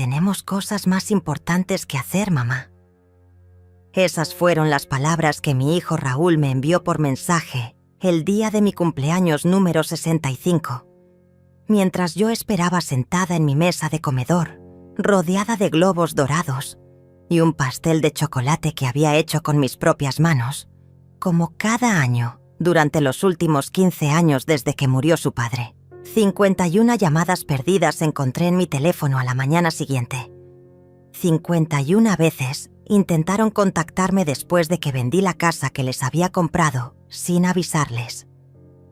Tenemos cosas más importantes que hacer, mamá. Esas fueron las palabras que mi hijo Raúl me envió por mensaje el día de mi cumpleaños número 65, mientras yo esperaba sentada en mi mesa de comedor, rodeada de globos dorados y un pastel de chocolate que había hecho con mis propias manos, como cada año durante los últimos 15 años desde que murió su padre. 51 llamadas perdidas encontré en mi teléfono a la mañana siguiente. 51 veces intentaron contactarme después de que vendí la casa que les había comprado sin avisarles.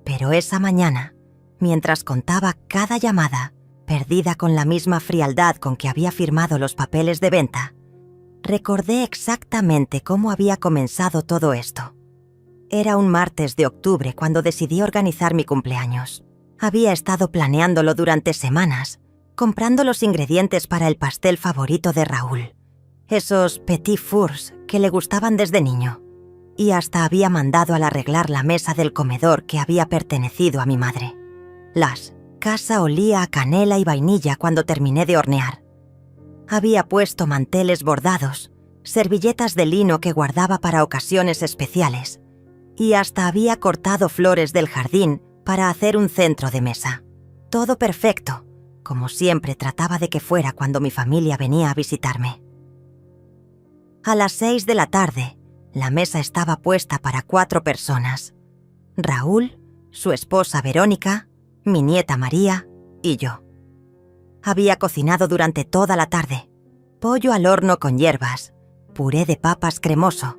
Pero esa mañana, mientras contaba cada llamada, perdida con la misma frialdad con que había firmado los papeles de venta, recordé exactamente cómo había comenzado todo esto. Era un martes de octubre cuando decidí organizar mi cumpleaños. Había estado planeándolo durante semanas, comprando los ingredientes para el pastel favorito de Raúl, esos petit fours que le gustaban desde niño, y hasta había mandado al arreglar la mesa del comedor que había pertenecido a mi madre. La casa olía a canela y vainilla cuando terminé de hornear. Había puesto manteles bordados, servilletas de lino que guardaba para ocasiones especiales, y hasta había cortado flores del jardín para hacer un centro de mesa. Todo perfecto, como siempre trataba de que fuera cuando mi familia venía a visitarme. A las 6 de la tarde, la mesa estaba puesta para 4 personas: Raúl, su esposa Verónica, mi nieta María y yo. Había cocinado durante toda la tarde: pollo al horno con hierbas, puré de papas cremoso,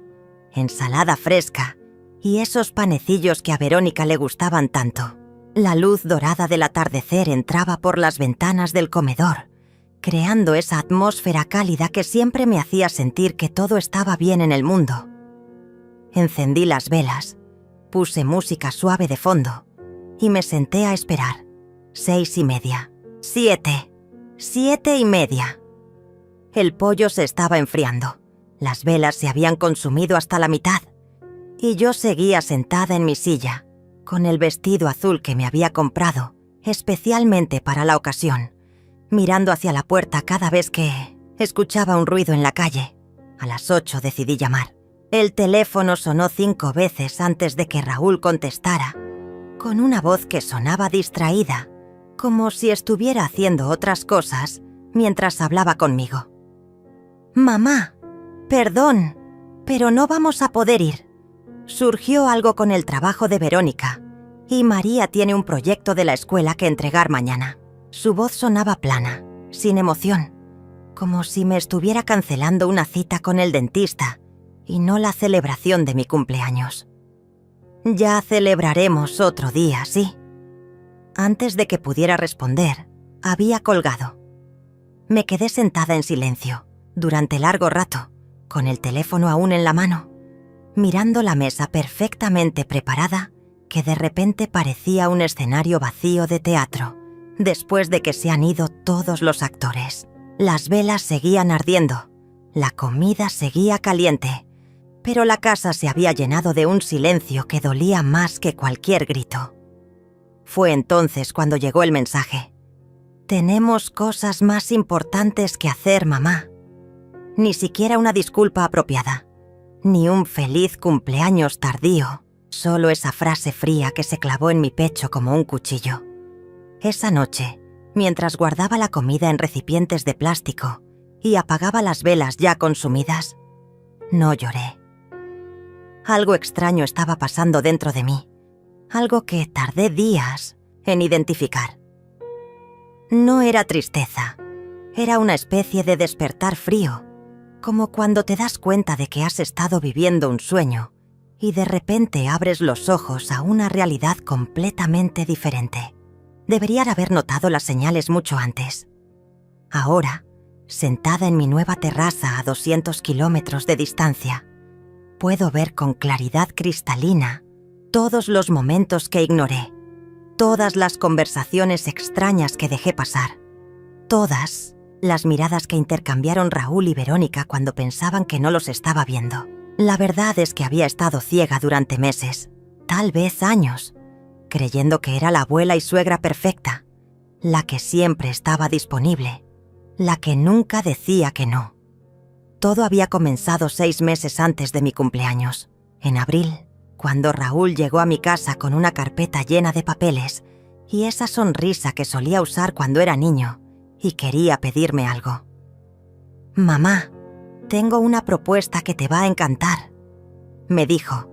ensalada fresca y esos panecillos que a Verónica le gustaban tanto. La luz dorada del atardecer entraba por las ventanas del comedor, creando esa atmósfera cálida que siempre me hacía sentir que todo estaba bien en el mundo. Encendí las velas, puse música suave de fondo y me senté a esperar. 6:30, 7, 7:30. El pollo se estaba enfriando, las velas se habían consumido hasta la mitad, y yo seguía sentada en mi silla, con el vestido azul que me había comprado especialmente para la ocasión, mirando hacia la puerta cada vez que escuchaba un ruido en la calle. A las 8 decidí llamar. El teléfono sonó 5 veces antes de que Raúl contestara, con una voz que sonaba distraída, como si estuviera haciendo otras cosas mientras hablaba conmigo. «Mamá, perdón, pero no vamos a poder ir. Surgió algo con el trabajo de Verónica y María tiene un proyecto de la escuela que entregar mañana». Su voz sonaba plana, sin emoción, como si me estuviera cancelando una cita con el dentista y no la celebración de mi cumpleaños. «Ya celebraremos otro día, sí». Antes de que pudiera responder, había colgado. Me quedé sentada en silencio, durante largo rato, con el teléfono aún en la mano, mirando la mesa perfectamente preparada, que de repente parecía un escenario vacío de teatro, después de que se han ido todos los actores. Las velas seguían ardiendo, la comida seguía caliente, pero la casa se había llenado de un silencio que dolía más que cualquier grito. Fue entonces cuando llegó el mensaje. «Tenemos cosas más importantes que hacer, mamá». Ni siquiera una disculpa apropiada, ni un feliz cumpleaños tardío, solo esa frase fría que se clavó en mi pecho como un cuchillo. Esa noche, mientras guardaba la comida en recipientes de plástico y apagaba las velas ya consumidas, no lloré. Algo extraño estaba pasando dentro de mí, algo que tardé días en identificar. No era tristeza, era una especie de despertar frío, como cuando te das cuenta de que has estado viviendo un sueño y de repente abres los ojos a una realidad completamente diferente. Debería haber notado las señales mucho antes. Ahora, sentada en mi nueva terraza a 200 kilómetros de distancia, puedo ver con claridad cristalina todos los momentos que ignoré, todas las conversaciones extrañas que dejé pasar, todas las miradas que intercambiaron Raúl y Verónica cuando pensaban que no los estaba viendo. La verdad es que había estado ciega durante meses, tal vez años, creyendo que era la abuela y suegra perfecta, la que siempre estaba disponible, la que nunca decía que no. Todo había comenzado 6 meses antes de mi cumpleaños, en abril, cuando Raúl llegó a mi casa con una carpeta llena de papeles y esa sonrisa que solía usar cuando era niño y quería pedirme algo. «Mamá, tengo una propuesta que te va a encantar», me dijo,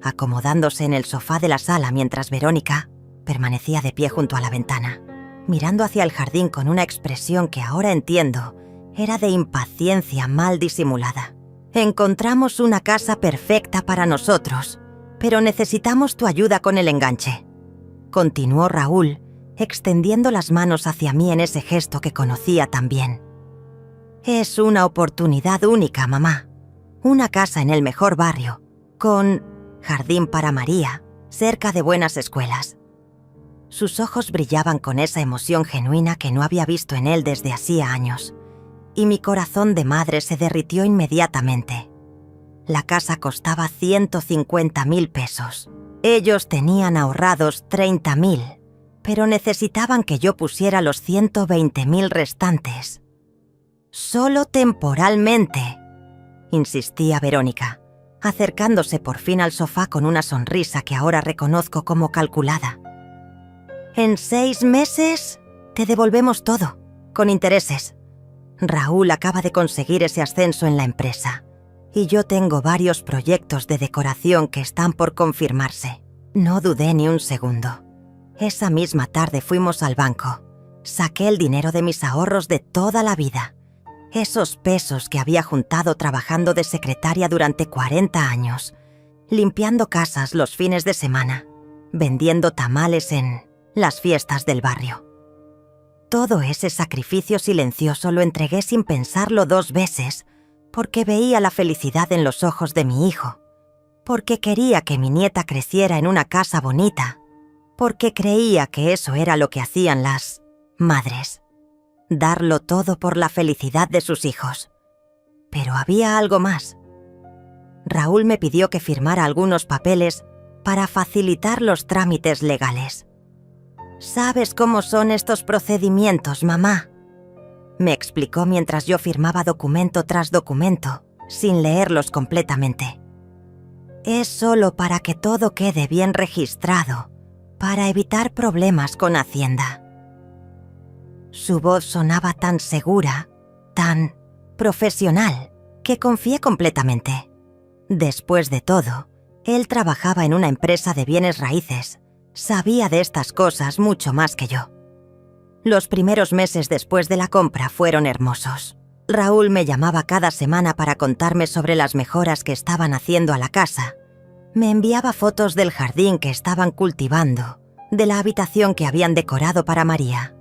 acomodándose en el sofá de la sala mientras Verónica permanecía de pie junto a la ventana, mirando hacia el jardín con una expresión que ahora entiendo era de impaciencia mal disimulada. «Encontramos una casa perfecta para nosotros, pero necesitamos tu ayuda con el enganche», continuó Raúl, extendiendo las manos hacia mí en ese gesto que conocía tan bien. «Es una oportunidad única, mamá. Una casa en el mejor barrio, con jardín para María, cerca de buenas escuelas». Sus ojos brillaban con esa emoción genuina que no había visto en él desde hacía años, y mi corazón de madre se derritió inmediatamente. La casa costaba 150.000 pesos. Ellos tenían ahorrados 30.000, pero necesitaban que yo pusiera los 120.000 restantes. «Solo temporalmente», insistía Verónica, acercándose por fin al sofá con una sonrisa que ahora reconozco como calculada. «En 6 meses te devolvemos todo, con intereses. Raúl acaba de conseguir ese ascenso en la empresa y yo tengo varios proyectos de decoración que están por confirmarse». No dudé ni un segundo. Esa misma tarde fuimos al banco. Saqué el dinero de mis ahorros de toda la vida. Esos pesos que había juntado trabajando de secretaria durante 40 años, limpiando casas los fines de semana, vendiendo tamales en las fiestas del barrio. Todo ese sacrificio silencioso lo entregué sin pensarlo 2 veces, porque veía la felicidad en los ojos de mi hijo, porque quería que mi nieta creciera en una casa bonita, porque creía que eso era lo que hacían las madres, darlo todo por la felicidad de sus hijos. Pero había algo más. Raúl me pidió que firmara algunos papeles para facilitar los trámites legales. «¿Sabes cómo son estos procedimientos, mamá?», me explicó mientras yo firmaba documento tras documento, sin leerlos completamente. «Es solo para que todo quede bien registrado, para evitar problemas con Hacienda». Su voz sonaba tan segura, tan profesional, que confié completamente. Después de todo, él trabajaba en una empresa de bienes raíces. Sabía de estas cosas mucho más que yo. Los primeros meses después de la compra fueron hermosos. Raúl me llamaba cada semana para contarme sobre las mejoras que estaban haciendo a la casa. Me enviaba fotos del jardín que estaban cultivando, de la habitación que habían decorado para María.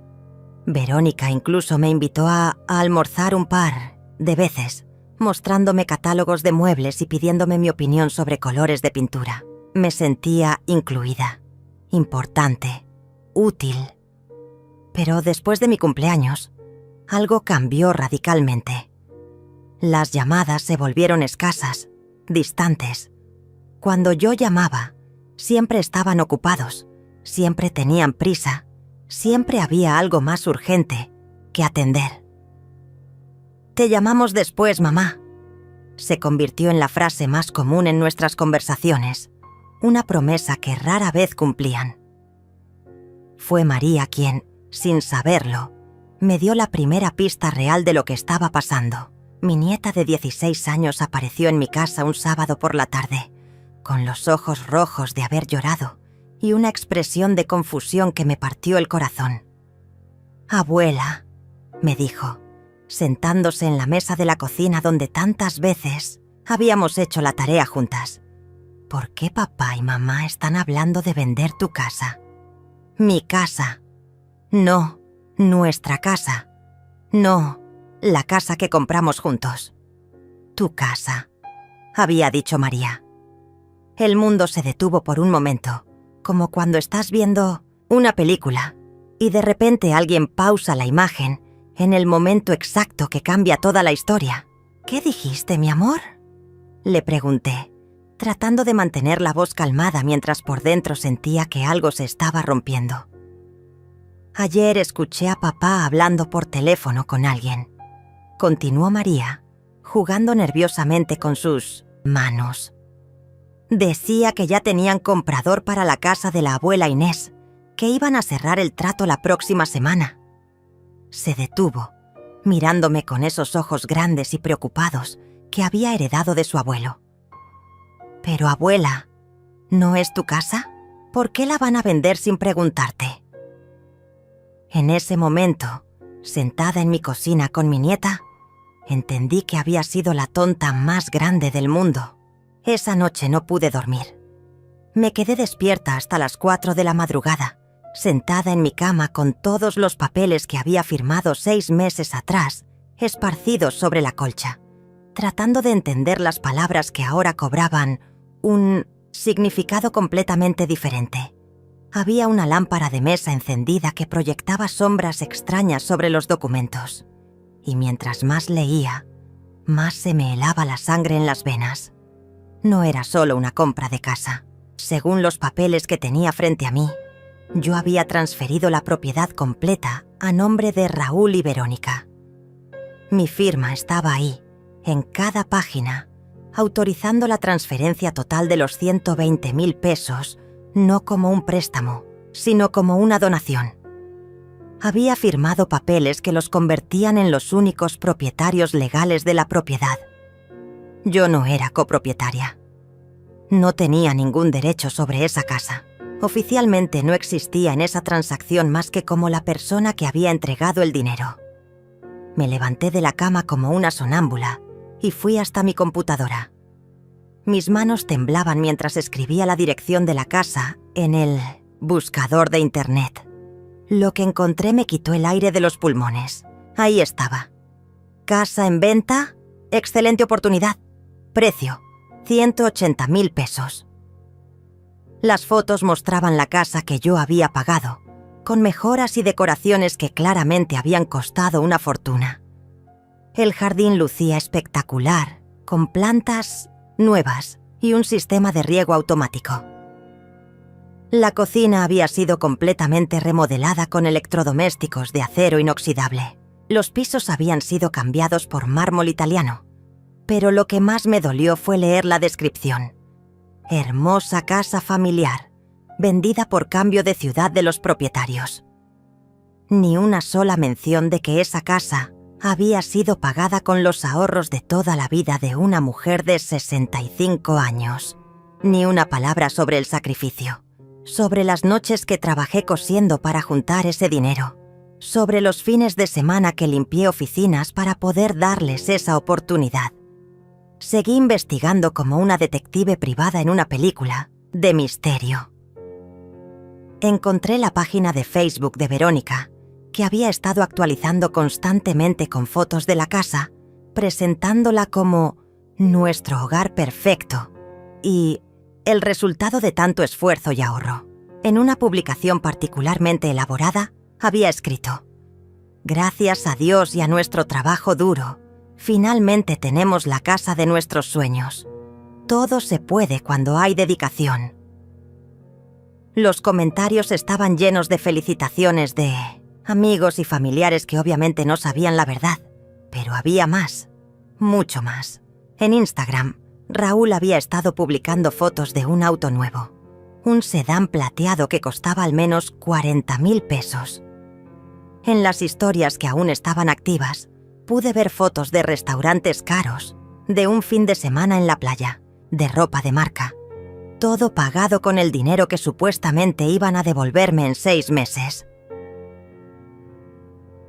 Verónica incluso me invitó a almorzar un par de veces, mostrándome catálogos de muebles y pidiéndome mi opinión sobre colores de pintura. Me sentía incluida, importante, útil. Pero después de mi cumpleaños, algo cambió radicalmente. Las llamadas se volvieron escasas, distantes. Cuando yo llamaba, siempre estaban ocupados, siempre tenían prisa, siempre había algo más urgente que atender. «Te llamamos después, mamá», se convirtió en la frase más común en nuestras conversaciones, una promesa que rara vez cumplían. Fue María quien, sin saberlo, me dio la primera pista real de lo que estaba pasando. Mi nieta de 16 años apareció en mi casa un sábado por la tarde, con los ojos rojos de haber llorado y una expresión de confusión que me partió el corazón. «Abuela», me dijo, sentándose en la mesa de la cocina donde tantas veces habíamos hecho la tarea juntas. «¿Por qué papá y mamá están hablando de vender tu casa?» «Mi casa. No, nuestra casa. No, la casa que compramos juntos». «Tu casa», había dicho María. El mundo se detuvo por un momento, como cuando estás viendo una película y de repente alguien pausa la imagen en el momento exacto que cambia toda la historia. «¿Qué dijiste, mi amor?», le pregunté, tratando de mantener la voz calmada mientras por dentro sentía que algo se estaba rompiendo. «Ayer escuché a papá hablando por teléfono con alguien. continuó María, jugando nerviosamente con sus manos. Decía que ya tenían comprador para la casa de la abuela Inés, que iban a cerrar el trato la próxima semana. Se detuvo, mirándome con esos ojos grandes y preocupados que había heredado de su abuelo. «Pero, abuela, ¿no es tu casa? ¿Por qué la van a vender sin preguntarte?» En ese momento, sentada en mi cocina con mi nieta, entendí que había sido la tonta más grande del mundo. Esa noche no pude dormir. Me quedé despierta hasta las 4 de la madrugada, sentada en mi cama con todos los papeles que había firmado 6 meses atrás, esparcidos sobre la colcha, tratando de entender las palabras que ahora cobraban un significado completamente diferente. Había una lámpara de mesa encendida que proyectaba sombras extrañas sobre los documentos, y mientras más leía, más se me helaba la sangre en las venas. No era solo una compra de casa. Según los papeles que tenía frente a mí, yo había transferido la propiedad completa a nombre de Raúl y Verónica. Mi firma estaba ahí, en cada página, autorizando la transferencia total de los 120.000 pesos, no como un préstamo, sino como una donación. Había firmado papeles que los convertían en los únicos propietarios legales de la propiedad. Yo no era copropietaria. No tenía ningún derecho sobre esa casa. Oficialmente no existía en esa transacción más que como la persona que había entregado el dinero. Me levanté de la cama como una sonámbula y fui hasta mi computadora. Mis manos temblaban mientras escribía la dirección de la casa en el buscador de internet. Lo que encontré me quitó el aire de los pulmones. Ahí estaba. Casa en venta, excelente oportunidad. Precio, 180.000 pesos. Las fotos mostraban la casa que yo había pagado, con mejoras y decoraciones que claramente habían costado una fortuna. El jardín lucía espectacular, con plantas nuevas y un sistema de riego automático. La cocina había sido completamente remodelada con electrodomésticos de acero inoxidable. Los pisos habían sido cambiados por mármol italiano. Pero lo que más me dolió fue leer la descripción. Hermosa casa familiar, vendida por cambio de ciudad de los propietarios. Ni una sola mención de que esa casa había sido pagada con los ahorros de toda la vida de una mujer de 65 años. Ni una palabra sobre el sacrificio, sobre las noches que trabajé cosiendo para juntar ese dinero, sobre los fines de semana que limpié oficinas para poder darles esa oportunidad. Seguí investigando como una detective privada en una película de misterio. Encontré la página de Facebook de Verónica, que había estado actualizando constantemente con fotos de la casa, presentándola como nuestro hogar perfecto y el resultado de tanto esfuerzo y ahorro. En una publicación particularmente elaborada, había escrito: «Gracias a Dios y a nuestro trabajo duro, finalmente tenemos la casa de nuestros sueños. Todo se puede cuando hay dedicación». Los comentarios estaban llenos de felicitaciones de amigos y familiares que obviamente no sabían la verdad, pero había más, mucho más. En Instagram, Raúl había estado publicando fotos de un auto nuevo, un sedán plateado que costaba al menos 40.000 pesos. En las historias que aún estaban activas, pude ver fotos de restaurantes caros, de un fin de semana en la playa, de ropa de marca. Todo pagado con el dinero que supuestamente iban a devolverme en 6 meses.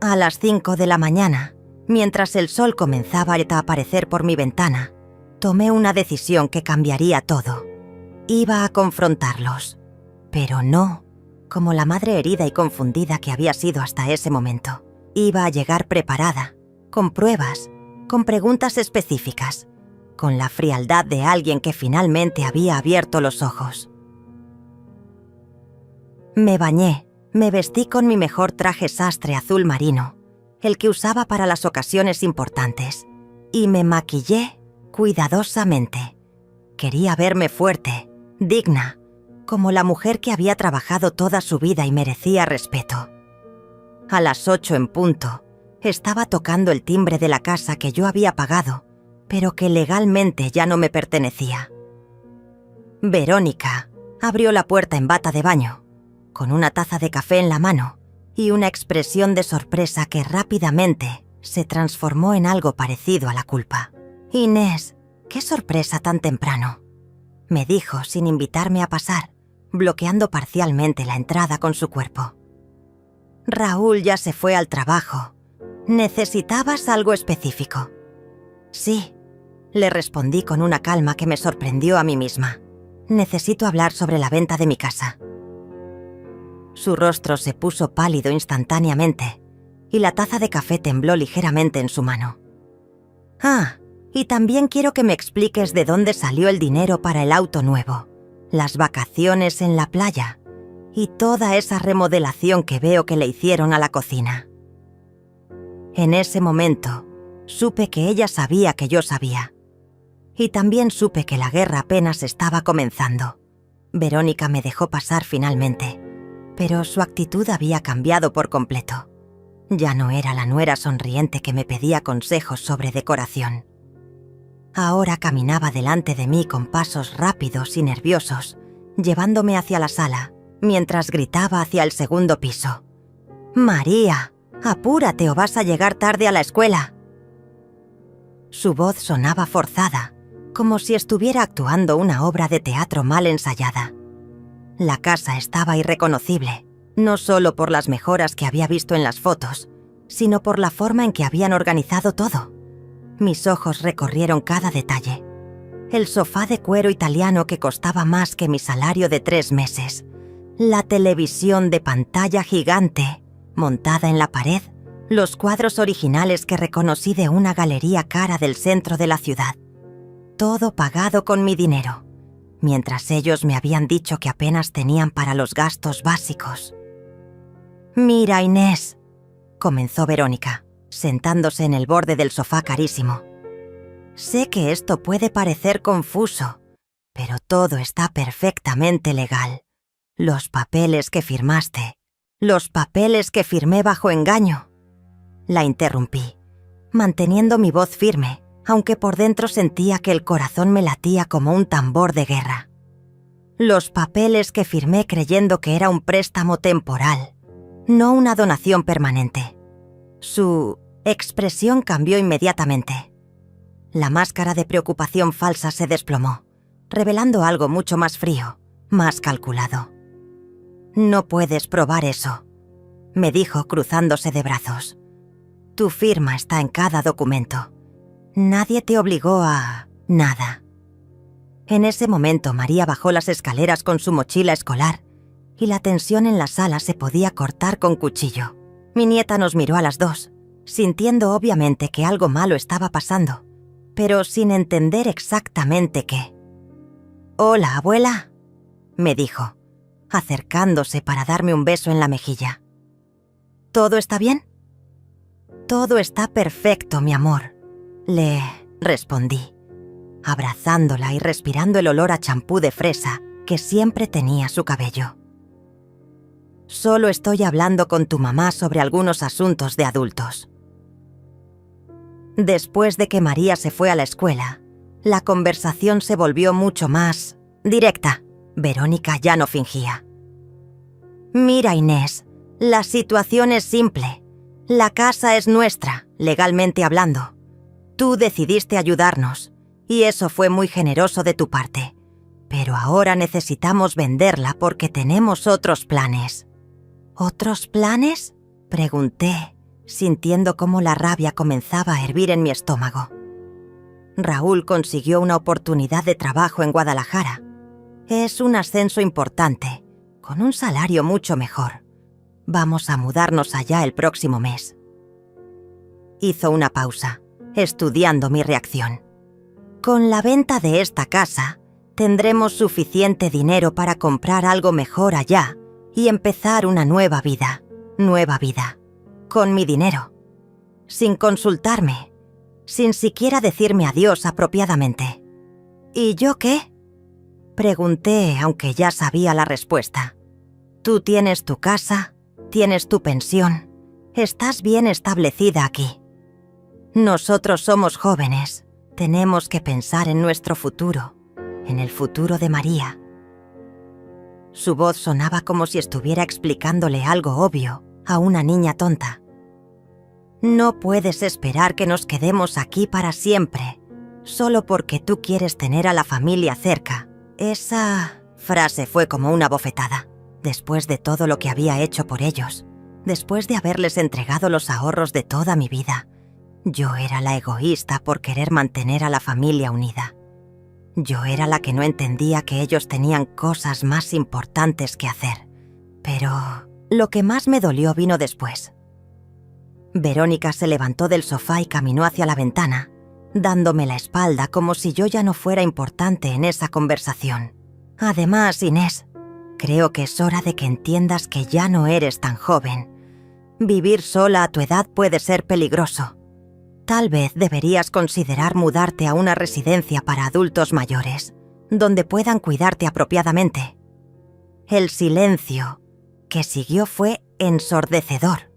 A las 5 de la mañana, mientras el sol comenzaba a aparecer por mi ventana, tomé una decisión que cambiaría todo. Iba a confrontarlos, pero no como la madre herida y confundida que había sido hasta ese momento. Iba a llegar preparada, con pruebas, con preguntas específicas, con la frialdad de alguien que finalmente había abierto los ojos. Me bañé, me vestí con mi mejor traje sastre azul marino, el que usaba para las ocasiones importantes, y me maquillé cuidadosamente. Quería verme fuerte, digna, como la mujer que había trabajado toda su vida y merecía respeto. A las 8 en punto, Estaba tocando el timbre de la casa que yo había pagado, pero que legalmente ya no me pertenecía. Verónica abrió la puerta en bata de baño, con una taza de café en la mano y una expresión de sorpresa que rápidamente se transformó en algo parecido a la culpa. «Inés, qué sorpresa tan temprano», me dijo sin invitarme a pasar, bloqueando parcialmente la entrada con su cuerpo. «Raúl ya se fue al trabajo. ¿Necesitabas algo específico?» «Sí», le respondí con una calma que me sorprendió a mí misma. «Necesito hablar sobre la venta de mi casa». Su rostro se puso pálido instantáneamente y la taza de café tembló ligeramente en su mano. «Ah, y también quiero que me expliques de dónde salió el dinero para el auto nuevo, las vacaciones en la playa y toda esa remodelación que veo que le hicieron a la cocina». En ese momento, supe que ella sabía que yo sabía. Y también supe que la guerra apenas estaba comenzando. Verónica me dejó pasar finalmente, pero su actitud había cambiado por completo. Ya no era la nuera sonriente que me pedía consejos sobre decoración. Ahora caminaba delante de mí con pasos rápidos y nerviosos, llevándome hacia la sala, mientras gritaba hacia el segundo piso. «María, apúrate o vas a llegar tarde a la escuela». Su voz sonaba forzada, como si estuviera actuando una obra de teatro mal ensayada. La casa estaba irreconocible, no solo por las mejoras que había visto en las fotos, sino por la forma en que habían organizado todo. Mis ojos recorrieron cada detalle. El sofá de cuero italiano que costaba más que mi salario de 3 meses. La televisión de pantalla gigante, montada en la pared, los cuadros originales que reconocí de una galería cara del centro de la ciudad. Todo pagado con mi dinero, mientras ellos me habían dicho que apenas tenían para los gastos básicos. «Mira, Inés», comenzó Verónica, sentándose en el borde del sofá carísimo. «Sé que esto puede parecer confuso, pero todo está perfectamente legal. Los papeles que firmaste, los papeles que firmé bajo engaño». La interrumpí, manteniendo mi voz firme, aunque por dentro sentía que el corazón me latía como un tambor de guerra. Los papeles que firmé creyendo que era un préstamo temporal, no una donación permanente. Su expresión cambió inmediatamente. La máscara de preocupación falsa se desplomó, revelando algo mucho más frío, más calculado. «No puedes probar eso», me dijo cruzándose de brazos. «Tu firma está en cada documento. Nadie te obligó a nada». En ese momento María bajó las escaleras con su mochila escolar y la tensión en la sala se podía cortar con cuchillo. Mi nieta nos miró a las dos, sintiendo obviamente que algo malo estaba pasando, pero sin entender exactamente qué. «Hola, abuela», me dijo, acercándose para darme un beso en la mejilla. «¿Todo está bien?» «Todo está perfecto, mi amor», le respondí, abrazándola y respirando el olor a champú de fresa que siempre tenía su cabello. «Solo estoy hablando con tu mamá sobre algunos asuntos de adultos». Después de que María se fue a la escuela, la conversación se volvió mucho más directa. Verónica ya no fingía. «Mira, Inés, la situación es simple. La casa es nuestra, legalmente hablando. Tú decidiste ayudarnos, y eso fue muy generoso de tu parte. Pero ahora necesitamos venderla porque tenemos otros planes». «¿Otros planes?», pregunté, sintiendo cómo la rabia comenzaba a hervir en mi estómago. Raúl consiguió una oportunidad de trabajo en Guadalajara. Es un ascenso importante, con un salario mucho mejor. Vamos a mudarnos allá el próximo mes. Hizo una pausa, estudiando mi reacción. «Con la venta de esta casa, tendremos suficiente dinero para comprar algo mejor allá y empezar una nueva vida, con mi dinero, sin consultarme, sin siquiera decirme adiós apropiadamente». «¿Y yo qué?», pregunté, aunque ya sabía la respuesta. «Tú tienes tu casa, tienes tu pensión, Estás bien establecida aquí. Nosotros somos jóvenes. Tenemos que pensar en nuestro futuro, en el futuro de María. Su voz sonaba como si estuviera explicándole algo obvio a una niña tonta. No puedes esperar que nos quedemos aquí para siempre, solo porque tú quieres tener a la familia cerca. Esa frase fue como una bofetada. Después de todo lo que había hecho por ellos, después de haberles entregado los ahorros de toda mi vida, yo era la egoísta por querer mantener a la familia unida. Yo era la que no entendía que ellos tenían cosas más importantes que hacer. Pero lo que más me dolió vino después. Verónica se levantó del sofá y caminó hacia la ventana, dándome la espalda como si yo ya no fuera importante en esa conversación. Además, Inés, creo que es hora de que entiendas que ya no eres tan joven. Vivir sola a tu edad puede ser peligroso. Tal vez deberías considerar mudarte a una residencia para adultos mayores, donde puedan cuidarte apropiadamente. El silencio que siguió fue ensordecedor.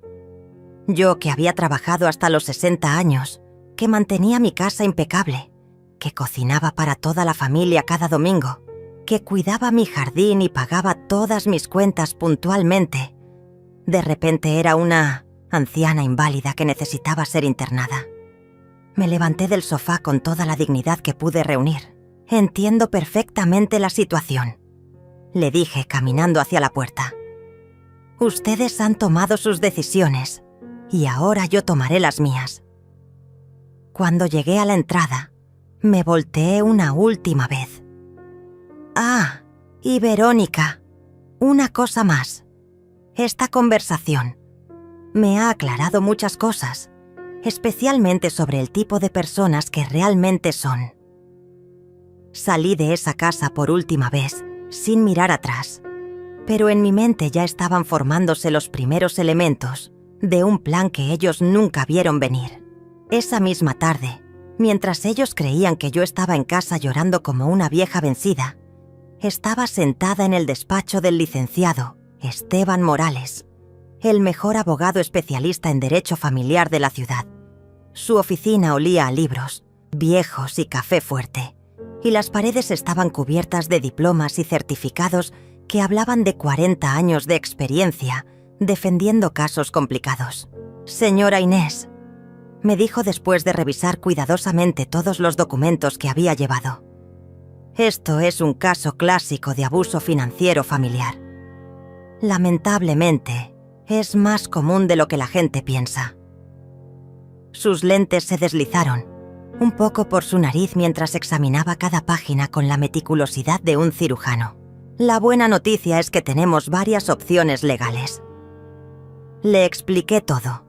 Yo, que había trabajado hasta los 60 años, que mantenía mi casa impecable, que cocinaba para toda la familia cada domingo, que cuidaba mi jardín y pagaba todas mis cuentas puntualmente, de repente era una anciana inválida que necesitaba ser internada. Me levanté del sofá con toda la dignidad que pude reunir. Entiendo perfectamente la situación, le dije caminando hacia la puerta. Ustedes han tomado sus decisiones y ahora yo tomaré las mías. Cuando llegué a la entrada, me volteé una última vez. Ah, y Verónica, una cosa más. Esta conversación me ha aclarado muchas cosas, especialmente sobre el tipo de personas que realmente son. Salí de esa casa por última vez, sin mirar atrás, pero en mi mente ya estaban formándose los primeros elementos de un plan que ellos nunca vieron venir. Esa misma tarde, mientras ellos creían que yo estaba en casa llorando como una vieja vencida, estaba sentada en el despacho del licenciado Esteban Morales, el mejor abogado especialista en derecho familiar de la ciudad. Su oficina olía a libros, viejos y café fuerte, y las paredes estaban cubiertas de diplomas y certificados que hablaban de 40 años de experiencia defendiendo casos complicados. Señora Inés, me dijo después de revisar cuidadosamente todos los documentos que había llevado. Esto es un caso clásico de abuso financiero familiar. Lamentablemente, es más común de lo que la gente piensa. Sus lentes se deslizaron un poco por su nariz mientras examinaba cada página con la meticulosidad de un cirujano. La buena noticia es que tenemos varias opciones legales. Le expliqué todo.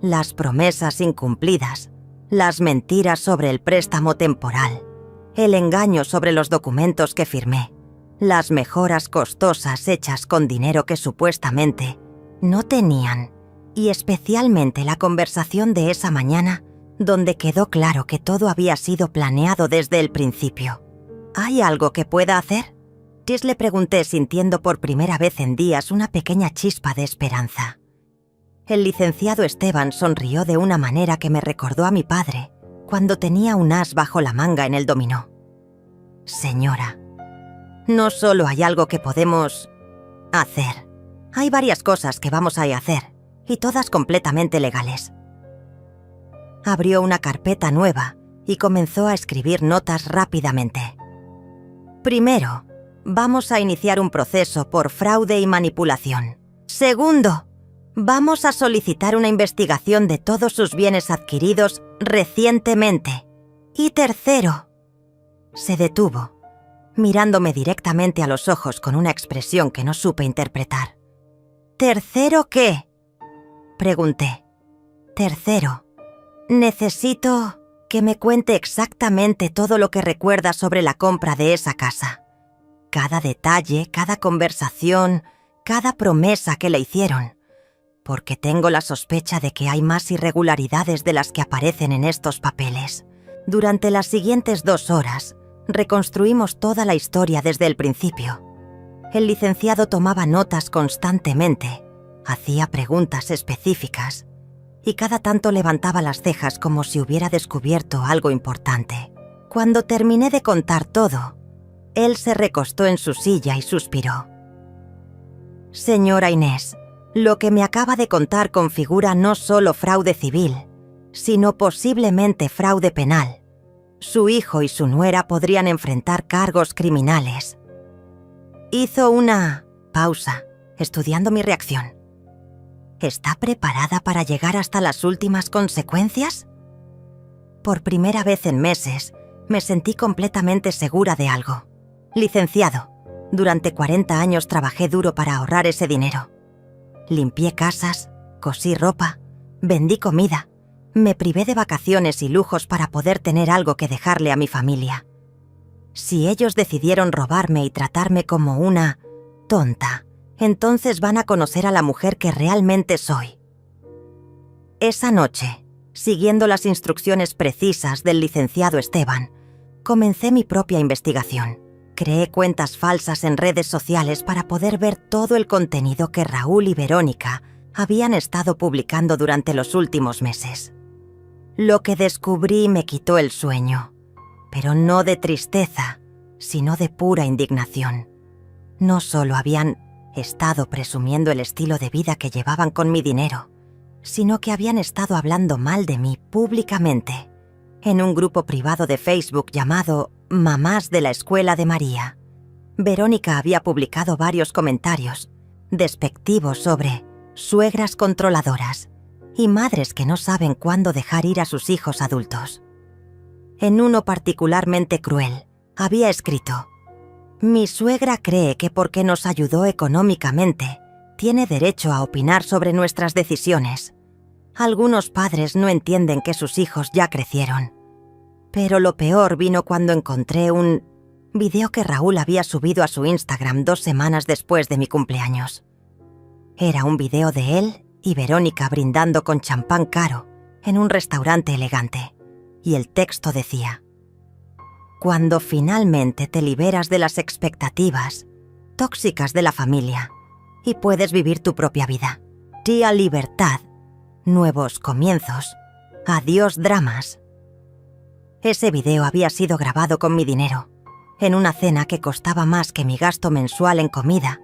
Las promesas incumplidas, las mentiras sobre el préstamo temporal, el engaño sobre los documentos que firmé, las mejoras costosas hechas con dinero que supuestamente no tenían, y especialmente la conversación de esa mañana donde quedó claro que todo había sido planeado desde el principio. ¿Hay algo que pueda hacer? Le pregunté sintiendo por primera vez en días una pequeña chispa de esperanza. El licenciado Esteban sonrió de una manera que me recordó a mi padre cuando tenía un as bajo la manga en el dominó. Señora, no solo hay algo que podemos hacer. Hay varias cosas que vamos a hacer, y todas completamente legales. Abrió una carpeta nueva y comenzó a escribir notas rápidamente. Primero, vamos a iniciar un proceso por fraude y manipulación. Segundo, vamos a solicitar una investigación de todos sus bienes adquiridos recientemente. Y tercero, se detuvo, mirándome directamente a los ojos con una expresión que no supe interpretar. ¿Tercero qué?, pregunté. Tercero, necesito que me cuente exactamente todo lo que recuerda sobre la compra de esa casa. Cada detalle, cada conversación, cada promesa que le hicieron. Porque tengo la sospecha de que hay más irregularidades de las que aparecen en estos papeles. Durante las siguientes 2 horas, reconstruimos toda la historia desde el principio. El licenciado tomaba notas constantemente, Hacía preguntas específicas y cada tanto levantaba las cejas como si hubiera descubierto algo importante. Cuando terminé de contar todo, él se recostó en su silla y suspiró. Señora Inés, lo que me acaba de contar configura no solo fraude civil, sino posiblemente fraude penal. Su hijo y su nuera podrían enfrentar cargos criminales. Hizo una pausa, estudiando mi reacción. ¿Está preparada para llegar hasta las últimas consecuencias? Por primera vez en meses, me sentí completamente segura de algo. Licenciado, durante 40 años trabajé duro para ahorrar ese dinero. Limpié casas, cosí ropa, vendí comida, me privé de vacaciones y lujos para poder tener algo que dejarle a mi familia. Si ellos decidieron robarme y tratarme como una tonta, entonces van a conocer a la mujer que realmente soy. Esa noche, siguiendo las instrucciones precisas del licenciado Esteban, comencé mi propia investigación. Creé cuentas falsas en redes sociales para poder ver todo el contenido que Raúl y Verónica habían estado publicando durante los últimos meses. Lo que descubrí me quitó el sueño, pero no de tristeza, sino de pura indignación. No solo habían estado presumiendo el estilo de vida que llevaban con mi dinero, sino que habían estado hablando mal de mí públicamente, en un grupo privado de Facebook llamado Mamás de la Escuela de María. Verónica había publicado varios comentarios despectivos sobre suegras controladoras y madres que no saben cuándo dejar ir a sus hijos adultos. En uno particularmente cruel, había escrito: mi suegra cree que porque nos ayudó económicamente, tiene derecho a opinar sobre nuestras decisiones. Algunos padres no entienden que sus hijos ya crecieron. Pero lo peor vino cuando encontré un video que Raúl había subido a su Instagram 2 semanas después de mi cumpleaños. Era un video de él y Verónica brindando con champán caro en un restaurante elegante, y el texto decía: cuando finalmente te liberas de las expectativas tóxicas de la familia y puedes vivir tu propia vida. Tía libertad, nuevos comienzos, adiós dramas. Ese video había sido grabado con mi dinero, en una cena que costaba más que mi gasto mensual en comida,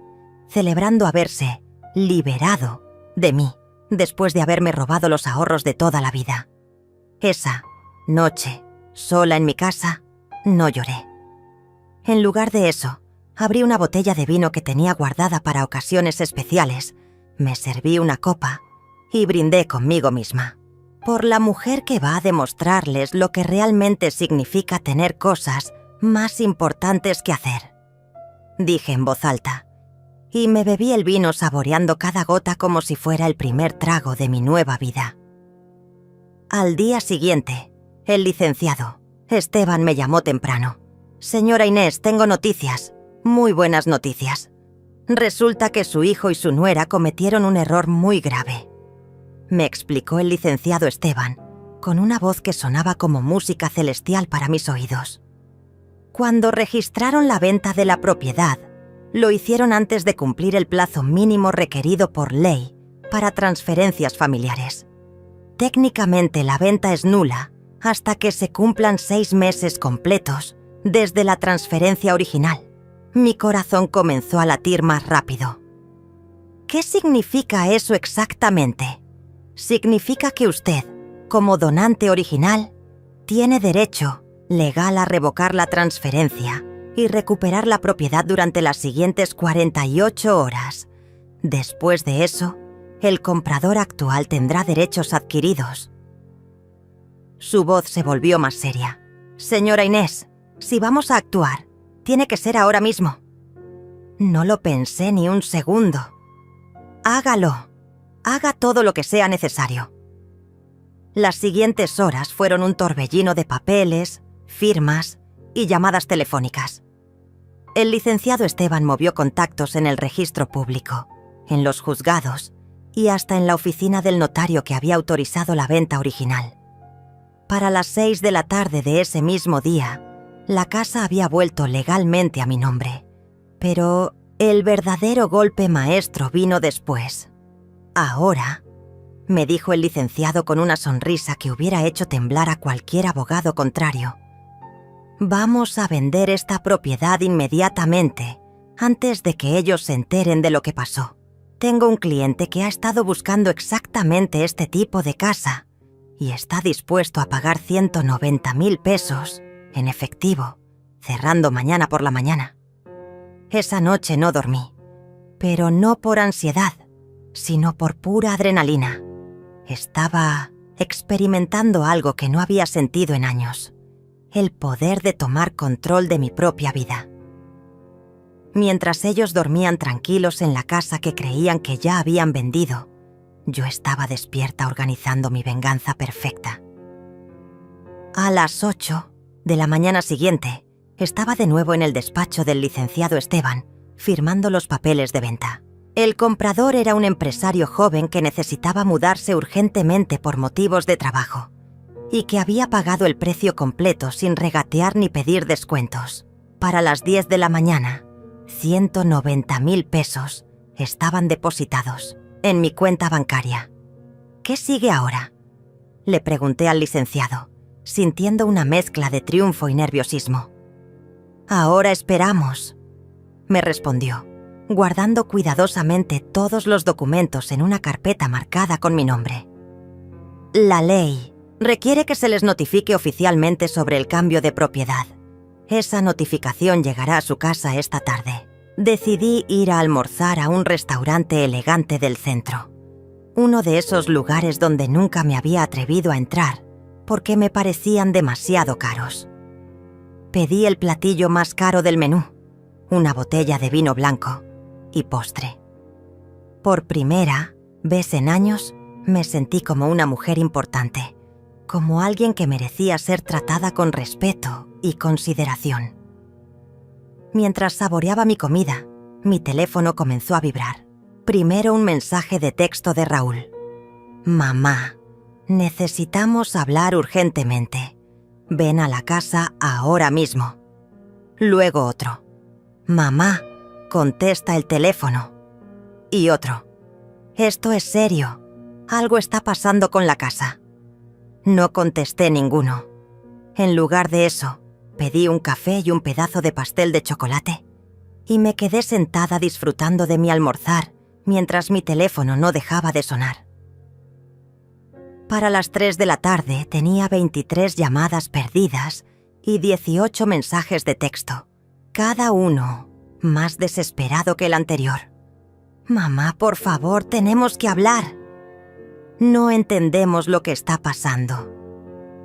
celebrando haberse liberado de mí después de haberme robado los ahorros de toda la vida. Esa noche, sola en mi casa, no lloré. En lugar de eso, abrí una botella de vino que tenía guardada para ocasiones especiales, me serví una copa y brindé conmigo misma. Por la mujer que va a demostrarles lo que realmente significa tener cosas más importantes que hacer, dije en voz alta, y me bebí el vino saboreando cada gota como si fuera el primer trago de mi nueva vida. Al día siguiente, el licenciado Esteban me llamó temprano. Señora Inés, tengo noticias, muy buenas noticias. Resulta que su hijo y su nuera cometieron un error muy grave. Me explicó el licenciado Esteban, con una voz que sonaba como música celestial para mis oídos. Cuando registraron la venta de la propiedad, lo hicieron antes de cumplir el plazo mínimo requerido por ley para transferencias familiares. Técnicamente la venta es nula hasta que se cumplan 6 meses completos desde la transferencia original. Mi corazón comenzó a latir más rápido. ¿Qué significa eso exactamente? Significa que usted, como donante original, tiene derecho legal a revocar la transferencia y recuperar la propiedad durante las siguientes 48 horas. Después de eso, el comprador actual tendrá derechos adquiridos. Su voz se volvió más seria. Señora Inés, si vamos a actuar, tiene que ser ahora mismo. No lo pensé ni un segundo. Hágalo. Haga todo lo que sea necesario. Las siguientes horas fueron un torbellino de papeles, firmas y llamadas telefónicas. El licenciado Esteban movió contactos en el registro público, en los juzgados y hasta en la oficina del notario que había autorizado la venta original. Para las 6 de la tarde de ese mismo día, la casa había vuelto legalmente a mi nombre. Pero el verdadero golpe maestro vino después. Ahora, me dijo el licenciado con una sonrisa que hubiera hecho temblar a cualquier abogado contrario, vamos a vender esta propiedad inmediatamente, antes de que ellos se enteren de lo que pasó. Tengo un cliente que ha estado buscando exactamente este tipo de casa y está dispuesto a pagar 190,000 pesos en efectivo, cerrando mañana por la mañana. Esa noche no dormí, pero no por ansiedad, sino por pura adrenalina. Estaba experimentando algo que no había sentido en años, el poder de tomar control de mi propia vida. Mientras ellos dormían tranquilos en la casa que creían que ya habían vendido, yo estaba despierta organizando mi venganza perfecta. A las 8 de la mañana siguiente, estaba de nuevo en el despacho del licenciado Esteban, firmando los papeles de venta. El comprador era un empresario joven que necesitaba mudarse urgentemente por motivos de trabajo y que había pagado el precio completo sin regatear ni pedir descuentos. Para las 10 de la mañana, 190,000 pesos estaban depositados en mi cuenta bancaria. ¿Qué sigue ahora?, le pregunté al licenciado, sintiendo una mezcla de triunfo y nerviosismo. Ahora esperamos, me respondió, guardando cuidadosamente todos los documentos en una carpeta marcada con mi nombre. La ley requiere que se les notifique oficialmente sobre el cambio de propiedad. Esa notificación llegará a su casa esta tarde. Decidí ir a almorzar a un restaurante elegante del centro. Uno de esos lugares donde nunca me había atrevido a entrar porque me parecían demasiado caros. Pedí el platillo más caro del menú, una botella de vino blanco y postre. Por primera vez en años, me sentí como una mujer importante, como alguien que merecía ser tratada con respeto y consideración. Mientras saboreaba mi comida, mi teléfono comenzó a vibrar. Primero un mensaje de texto de Raúl. Mamá, necesitamos hablar urgentemente. Ven a la casa ahora mismo. Luego otro. Mamá, contesta el teléfono. Y otro. Esto es serio. Algo está pasando con la casa. No contesté ninguno. En lugar de eso, pedí un café y un pedazo de pastel de chocolate y me quedé sentada disfrutando de mi almorzar mientras mi teléfono no dejaba de sonar. Para las 3 de la tarde tenía 23 llamadas perdidas y 18 mensajes de texto, cada uno más desesperado que el anterior. Mamá, por favor, tenemos que hablar. No entendemos lo que está pasando.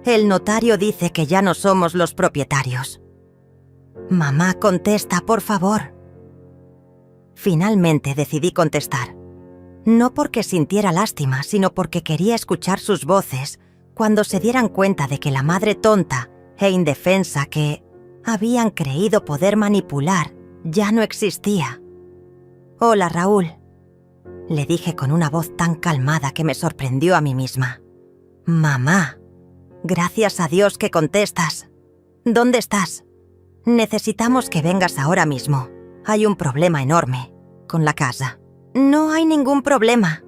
El notario dice que ya no somos los propietarios. Mamá, contesta, por favor. Finalmente decidí contestar. No porque sintiera lástima, sino porque quería escuchar sus voces cuando se dieran cuenta de que la madre tonta e indefensa que habían creído poder manipular ya no existía. Hola, Raúl, le dije con una voz tan calmada que me sorprendió a mí misma. Mamá, gracias a Dios que contestas. ¿Dónde estás? Necesitamos que vengas ahora mismo. Hay un problema enorme con la casa. No hay ningún problema,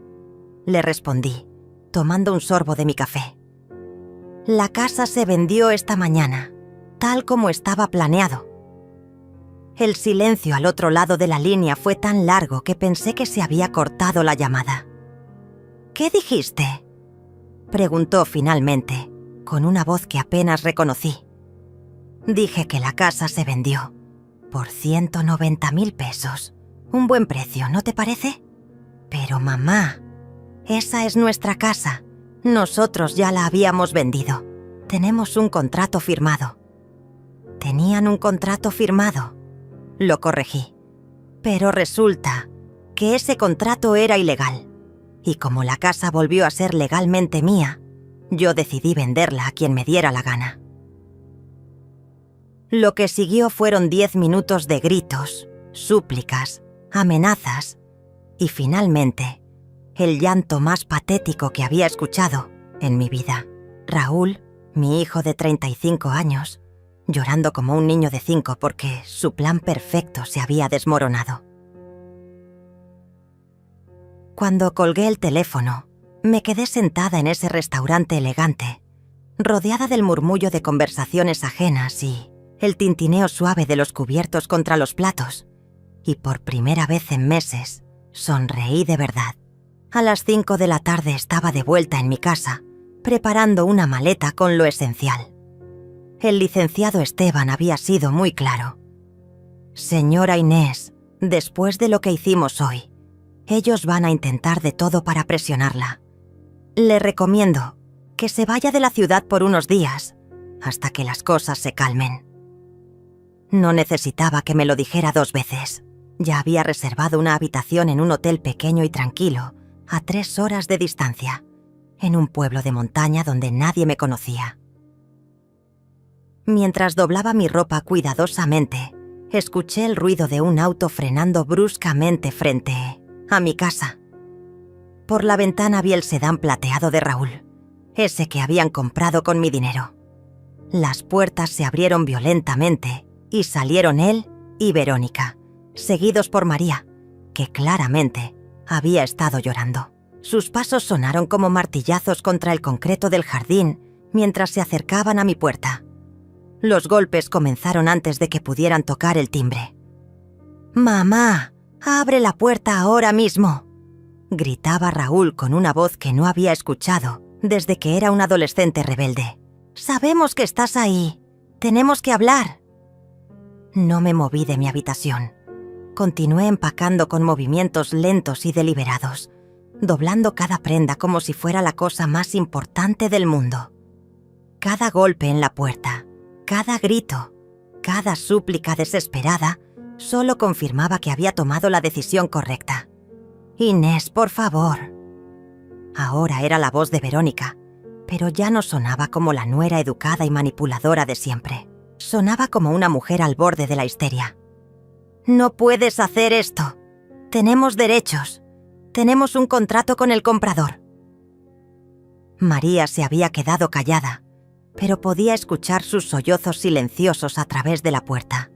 le respondí, tomando un sorbo de mi café. La casa se vendió esta mañana, tal como estaba planeado. El silencio al otro lado de la línea fue tan largo que pensé que se había cortado la llamada. ¿Qué dijiste?, preguntó finalmente, con una voz que apenas reconocí. Dije que la casa se vendió por 190,000 pesos. Un buen precio, ¿no te parece? Pero mamá, esa es nuestra casa. Nosotros ya la habíamos vendido. Tenemos un contrato firmado. Tenían un contrato firmado, lo corregí. Pero resulta que ese contrato era ilegal. Y como la casa volvió a ser legalmente mía, yo decidí venderla a quien me diera la gana. Lo que siguió fueron 10 minutos de gritos, súplicas, amenazas y finalmente el llanto más patético que había escuchado en mi vida. Raúl, mi hijo de 35 años, llorando como un niño de 5 porque su plan perfecto se había desmoronado. Cuando colgué el teléfono, me quedé sentada en ese restaurante elegante, rodeada del murmullo de conversaciones ajenas y el tintineo suave de los cubiertos contra los platos. Y por primera vez en meses, sonreí de verdad. A las 5 de la tarde estaba de vuelta en mi casa, preparando una maleta con lo esencial. El licenciado Esteban había sido muy claro. Señora Inés, después de lo que hicimos hoy, ellos van a intentar de todo para presionarla. Le recomiendo que se vaya de la ciudad por unos días, hasta que las cosas se calmen. No necesitaba que me lo dijera 2 veces. Ya había reservado una habitación en un hotel pequeño y tranquilo, a 3 horas de distancia, en un pueblo de montaña donde nadie me conocía. Mientras doblaba mi ropa cuidadosamente, escuché el ruido de un auto frenando bruscamente frente a mi casa. Por la ventana vi el sedán plateado de Raúl, ese que habían comprado con mi dinero. Las puertas se abrieron violentamente y salieron él y Verónica, seguidos por María, que claramente había estado llorando. Sus pasos sonaron como martillazos contra el concreto del jardín mientras se acercaban a mi puerta. Los golpes comenzaron antes de que pudieran tocar el timbre. «¡Mamá! ¡Abre la puerta ahora mismo!», gritaba Raúl con una voz que no había escuchado desde que era un adolescente rebelde. «¡Sabemos que estás ahí! ¡Tenemos que hablar!». No me moví de mi habitación. Continué empacando con movimientos lentos y deliberados, doblando cada prenda como si fuera la cosa más importante del mundo. Cada golpe en la puerta, cada grito, cada súplica desesperada solo confirmaba que había tomado la decisión correcta. «Inés, por favor». Ahora era la voz de Verónica, pero ya no sonaba como la nuera educada y manipuladora de siempre. Sonaba como una mujer al borde de la histeria. «No puedes hacer esto. Tenemos derechos. Tenemos un contrato con el comprador». María se había quedado callada, pero podía escuchar sus sollozos silenciosos a través de la puerta.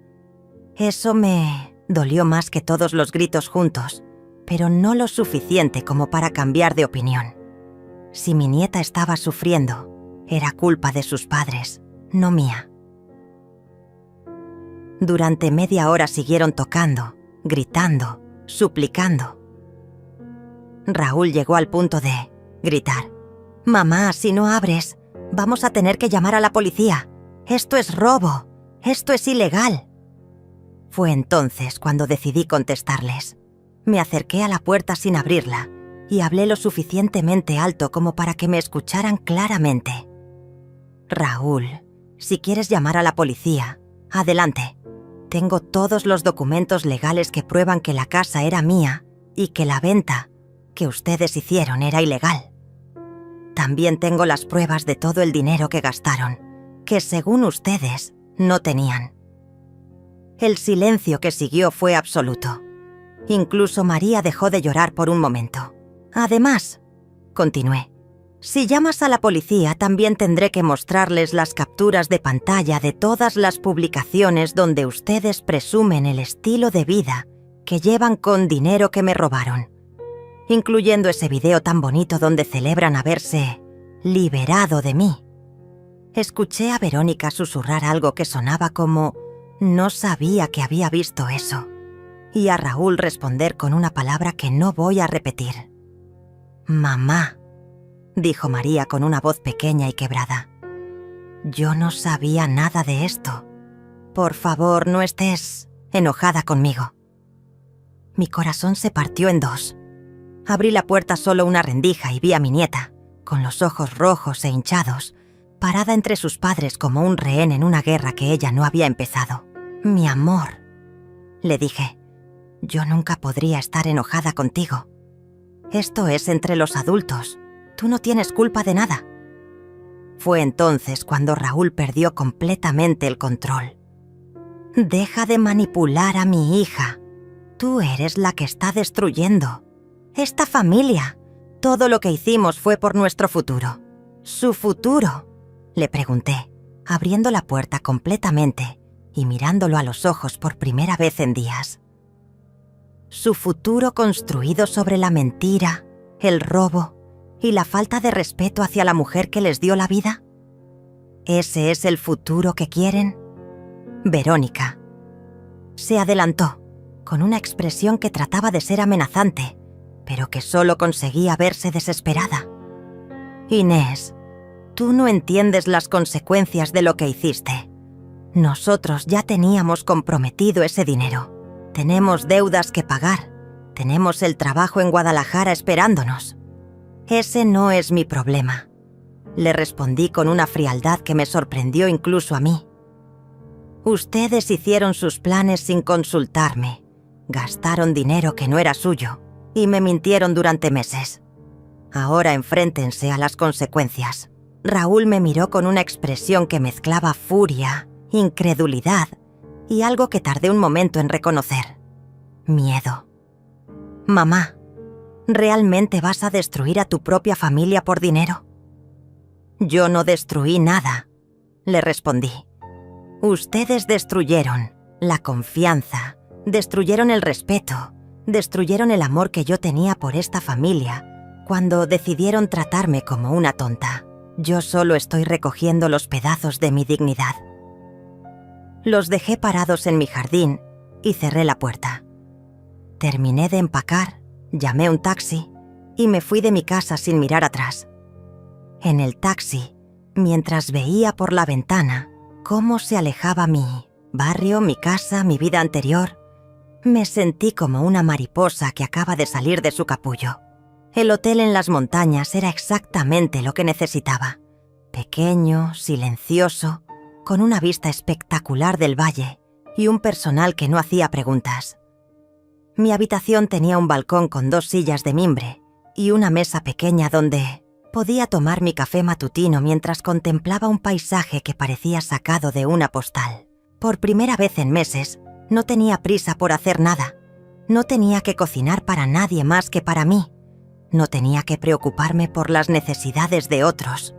Eso me dolió más que todos los gritos juntos, pero no lo suficiente como para cambiar de opinión. Si mi nieta estaba sufriendo, era culpa de sus padres, no mía. Durante media hora siguieron tocando, gritando, suplicando. Raúl llegó al punto de gritar: «Mamá, si no abres, vamos a tener que llamar a la policía. Esto es robo. Esto es ilegal». Fue entonces cuando decidí contestarles. Me acerqué a la puerta sin abrirla y hablé lo suficientemente alto como para que me escucharan claramente. «Raúl, si quieres llamar a la policía, adelante. Tengo todos los documentos legales que prueban que la casa era mía y que la venta que ustedes hicieron era ilegal. También tengo las pruebas de todo el dinero que gastaron, que según ustedes no tenían». El silencio que siguió fue absoluto. Incluso María dejó de llorar por un momento. «Además», continué, «si llamas a la policía también tendré que mostrarles las capturas de pantalla de todas las publicaciones donde ustedes presumen el estilo de vida que llevan con dinero que me robaron, incluyendo ese video tan bonito donde celebran haberse liberado de mí». Escuché a Verónica susurrar algo que sonaba como «no sabía que había visto eso», y a Raúl responder con una palabra que no voy a repetir. «Mamá», dijo María con una voz pequeña y quebrada. «Yo no sabía nada de esto. Por favor, no estés enojada conmigo». Mi corazón se partió en 2. Abrí la puerta solo una rendija y vi a mi nieta, con los ojos rojos e hinchados, parada entre sus padres como un rehén en una guerra que ella no había empezado. «Mi amor», le dije, «yo nunca podría estar enojada contigo. Esto es entre los adultos. Tú no tienes culpa de nada». Fue entonces cuando Raúl perdió completamente el control. «Deja de manipular a mi hija. Tú eres la que está destruyendo esta familia. Todo lo que hicimos fue por nuestro futuro». «¿Su futuro?», le pregunté, abriendo la puerta completamente y mirándolo a los ojos por primera vez en días. Su futuro construido sobre la mentira, el robo y la falta de respeto hacia la mujer que les dio la vida. ¿Ese es el futuro que quieren? Verónica se adelantó, con una expresión que trataba de ser amenazante, pero que solo conseguía verse desesperada. Inés, tú no entiendes las consecuencias de lo que hiciste. Nosotros ya teníamos comprometido ese dinero. Tenemos deudas que pagar. Tenemos el trabajo en Guadalajara esperándonos. Ese no es mi problema. Le respondí con una frialdad que me sorprendió incluso a mí. Ustedes hicieron sus planes sin consultarme. Gastaron dinero que no era suyo y me mintieron durante meses. Ahora enfréntense a las consecuencias. Raúl me miró con una expresión que mezclaba furia, incredulidad y algo que tardé un momento en reconocer: miedo. Mamá, ¿realmente vas a destruir a tu propia familia por dinero? Yo no destruí nada, le respondí. Ustedes destruyeron la confianza, destruyeron el respeto, destruyeron el amor que yo tenía por esta familia cuando decidieron tratarme como una tonta. Yo solo estoy recogiendo los pedazos de mi dignidad. Los dejé parados en mi jardín y cerré la puerta. Terminé de empacar, llamé un taxi y me fui de mi casa sin mirar atrás. En el taxi, mientras veía por la ventana cómo se alejaba mi barrio, mi casa, mi vida anterior, me sentí como una mariposa que acaba de salir de su capullo. El hotel en las montañas era exactamente lo que necesitaba. Pequeño, silencioso, con una vista espectacular del valle y un personal que no hacía preguntas. Mi habitación tenía un balcón con 2 sillas de mimbre y una mesa pequeña donde podía tomar mi café matutino mientras contemplaba un paisaje que parecía sacado de una postal. Por primera vez en meses, no tenía prisa por hacer nada. No tenía que cocinar para nadie más que para mí. No tenía que preocuparme por las necesidades de otros.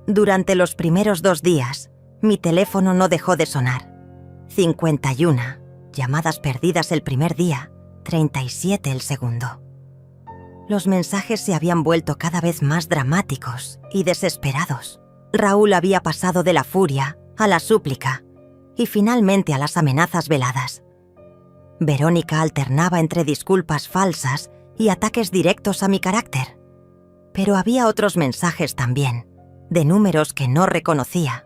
Durante los primeros 2 días, mi teléfono no dejó de sonar. 51 llamadas perdidas el primer día, 37 el segundo. Los mensajes se habían vuelto cada vez más dramáticos y desesperados. Raúl había pasado de la furia a la súplica y finalmente a las amenazas veladas. Verónica alternaba entre disculpas falsas y ataques directos a mi carácter. Pero había otros mensajes también, de números que no reconocía.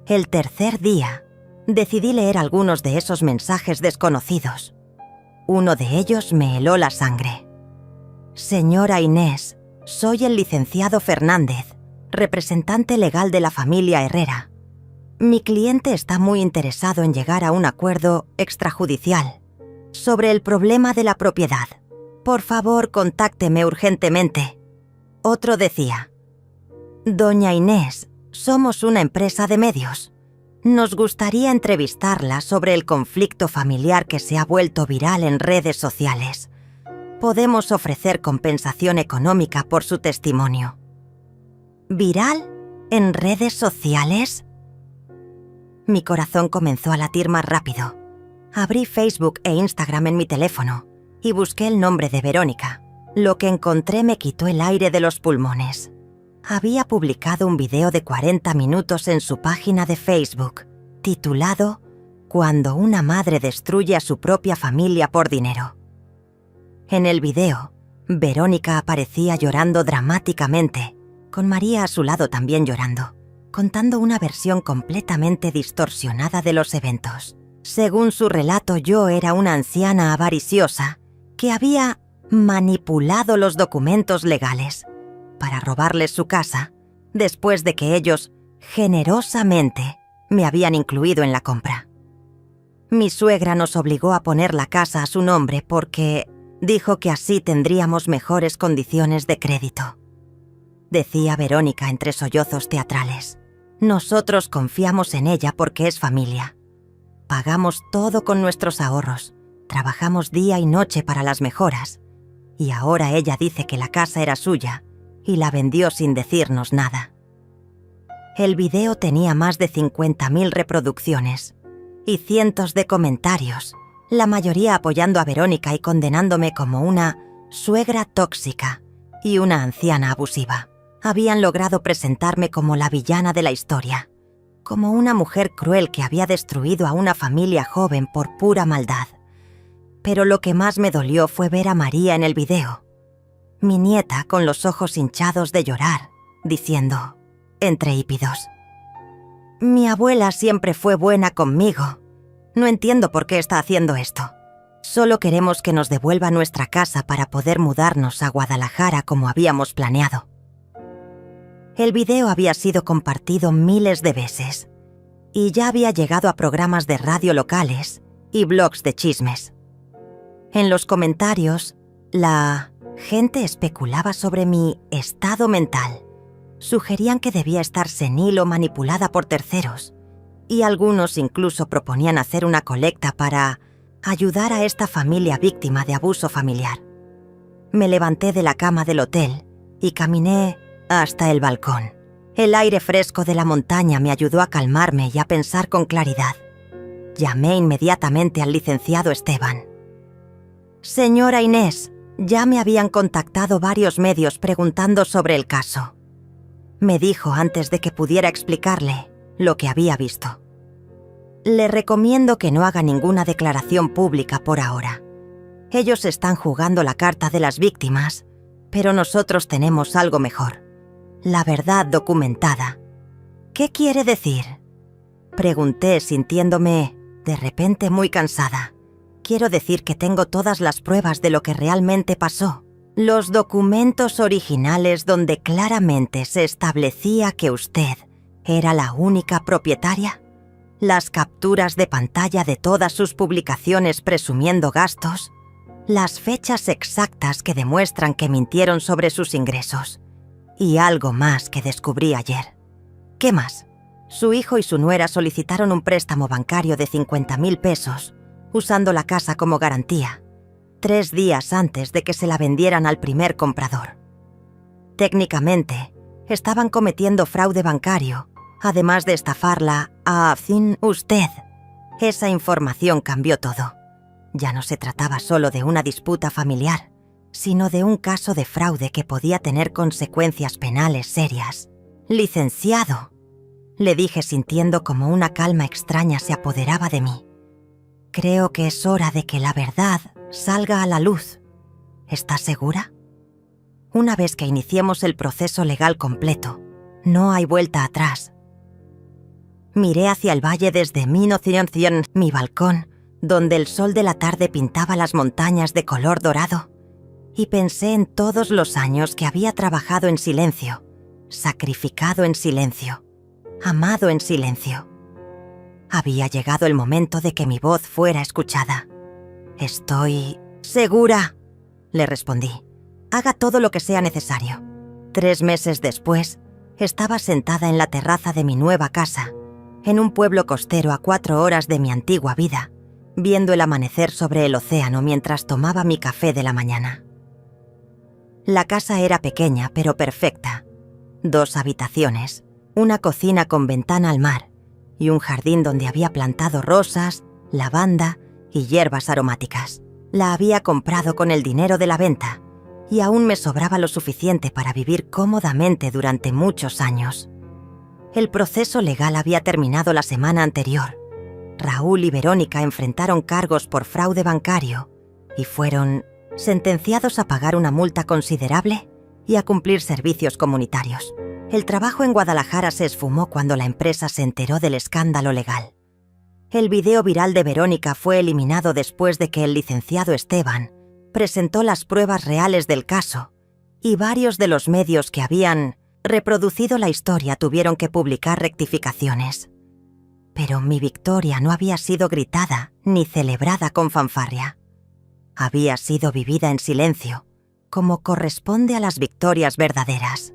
El tercer día, decidí leer algunos de esos mensajes desconocidos. Uno de ellos me heló la sangre. Señora Inés, soy el licenciado Fernández, representante legal de la familia Herrera. Mi cliente está muy interesado en llegar a un acuerdo extrajudicial sobre el problema de la propiedad. Por favor, contácteme urgentemente. Otro decía: Doña Inés, somos una empresa de medios. Nos gustaría entrevistarla sobre el conflicto familiar que se ha vuelto viral en redes sociales. Podemos ofrecer compensación económica por su testimonio. ¿Viral? ¿En redes sociales? Mi corazón comenzó a latir más rápido. Abrí Facebook e Instagram en mi teléfono y busqué el nombre de Verónica. Lo que encontré me quitó el aire de los pulmones. Había publicado un video de 40 minutos en su página de Facebook, titulado «Cuando una madre destruye a su propia familia por dinero». En el video, Verónica aparecía llorando dramáticamente, con María a su lado también llorando, contando una versión completamente distorsionada de los eventos. Según su relato, yo era una anciana avariciosa que había manipulado los documentos legales para robarles su casa, después de que ellos, generosamente, me habían incluido en la compra. Mi suegra nos obligó a poner la casa a su nombre porque dijo que así tendríamos mejores condiciones de crédito. Decía Verónica entre sollozos teatrales. Nosotros confiamos en ella porque es familia. Pagamos todo con nuestros ahorros, trabajamos día y noche para las mejoras, y ahora ella dice que la casa era suya y la vendió sin decirnos nada. El video tenía más de 50.000 reproducciones. y cientos de comentarios, la mayoría apoyando a Verónica y condenándome como una suegra tóxica y una anciana abusiva. Habían logrado presentarme como la villana de la historia, como una mujer cruel que había destruido a una familia joven por pura maldad. Pero lo que más me dolió fue ver a María en el video, mi nieta con los ojos hinchados de llorar, diciendo, entre hípidos: «Mi abuela siempre fue buena conmigo. No entiendo por qué está haciendo esto. Solo queremos que nos devuelva nuestra casa para poder mudarnos a Guadalajara como habíamos planeado». El video había sido compartido miles de veces y ya había llegado a programas de radio locales y blogs de chismes. En los comentarios, la gente especulaba sobre mi estado mental. Sugerían que debía estar senil o manipulada por terceros, y algunos incluso proponían hacer una colecta para ayudar a esta familia víctima de abuso familiar. Me levanté de la cama del hotel y caminé hasta el balcón. El aire fresco de la montaña me ayudó a calmarme y a pensar con claridad. Llamé inmediatamente al licenciado Esteban. «Señora Inés, ya me habían contactado varios medios preguntando sobre el caso», me dijo antes de que pudiera explicarle lo que había visto. «Le recomiendo que no haga ninguna declaración pública por ahora. Ellos están jugando la carta de las víctimas, pero nosotros tenemos algo mejor: la verdad documentada». «¿Qué quiere decir?», pregunté, sintiéndome de repente muy cansada. «Quiero decir que tengo todas las pruebas de lo que realmente pasó. Los documentos originales donde claramente se establecía que usted era la única propietaria. Las capturas de pantalla de todas sus publicaciones presumiendo gastos. Las fechas exactas que demuestran que mintieron sobre sus ingresos. Y algo más que descubrí ayer». «¿Qué más?». «Su hijo y su nuera solicitaron un préstamo bancario de 50,000 pesos, usando la casa como garantía, 3 días antes de que se la vendieran al primer comprador. Técnicamente, estaban cometiendo fraude bancario, además de estafarla a usted». Esa información cambió todo. Ya no se trataba solo de una disputa familiar, sino de un caso de fraude que podía tener consecuencias penales serias. «Licenciado», le dije sintiendo como una calma extraña se apoderaba de mí, «creo que es hora de que la verdad salga a la luz. ¿Está segura? Una vez que iniciemos el proceso legal completo, no hay vuelta atrás». Miré hacia el valle desde mi balcón, donde el sol de la tarde pintaba las montañas de color dorado, y pensé en todos los años que había trabajado en silencio, sacrificado en silencio, amado en silencio. Había llegado el momento de que mi voz fuera escuchada. «Estoy segura», le respondí. «Haga todo lo que sea necesario». 3 meses después, estaba sentada en la terraza de mi nueva casa, en un pueblo costero a 4 horas de mi antigua vida, viendo el amanecer sobre el océano mientras tomaba mi café de la mañana. La casa era pequeña pero perfecta. 2 habitaciones, una cocina con ventana al mar y un jardín donde había plantado rosas, lavanda y hierbas aromáticas. La había comprado con el dinero de la venta y aún me sobraba lo suficiente para vivir cómodamente durante muchos años. El proceso legal había terminado la semana anterior. Raúl y Verónica enfrentaron cargos por fraude bancario y fueron sentenciados a pagar una multa considerable y a cumplir servicios comunitarios. El trabajo en Guadalajara se esfumó cuando la empresa se enteró del escándalo legal. El video viral de Verónica fue eliminado después de que el licenciado Esteban presentó las pruebas reales del caso y varios de los medios que habían reproducido la historia tuvieron que publicar rectificaciones. Pero mi victoria no había sido gritada ni celebrada con fanfarria. Había sido vivida en silencio, como corresponde a las victorias verdaderas.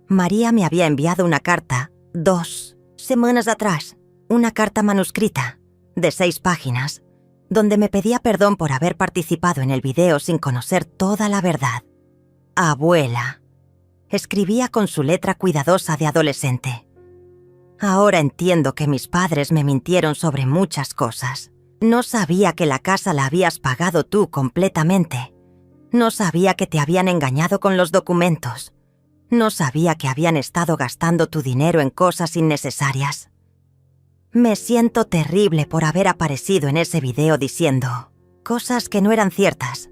María me había enviado una carta 2 semanas atrás, una carta manuscrita de 6 páginas, donde me pedía perdón por haber participado en el video sin conocer toda la verdad. «Abuela», escribía con su letra cuidadosa de adolescente. Ahora entiendo que mis padres me mintieron sobre muchas cosas. No sabía que la casa la habías pagado tú completamente. No sabía que te habían engañado con los documentos. No sabía que habían estado gastando tu dinero en cosas innecesarias. Me siento terrible por haber aparecido en ese video diciendo cosas que no eran ciertas.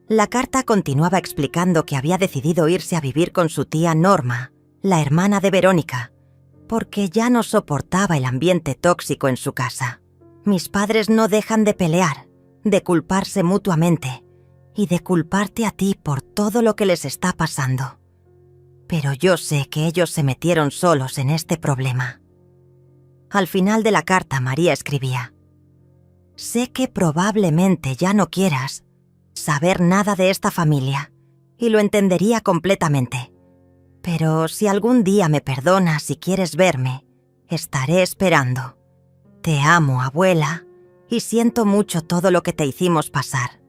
La carta continuaba explicando que había decidido irse a vivir con su tía Norma, la hermana de Verónica, porque ya no soportaba el ambiente tóxico en su casa. Mis padres no dejan de pelear, de culparse mutuamente y de culparte a ti por todo lo que les está pasando. Pero yo sé que ellos se metieron solos en este problema. Al final de la carta, María escribía: sé que probablemente ya no quieras saber nada de esta familia y lo entendería completamente. Pero si algún día me perdonas y quieres verme, estaré esperando. Te amo, abuela, y siento mucho todo lo que te hicimos pasar.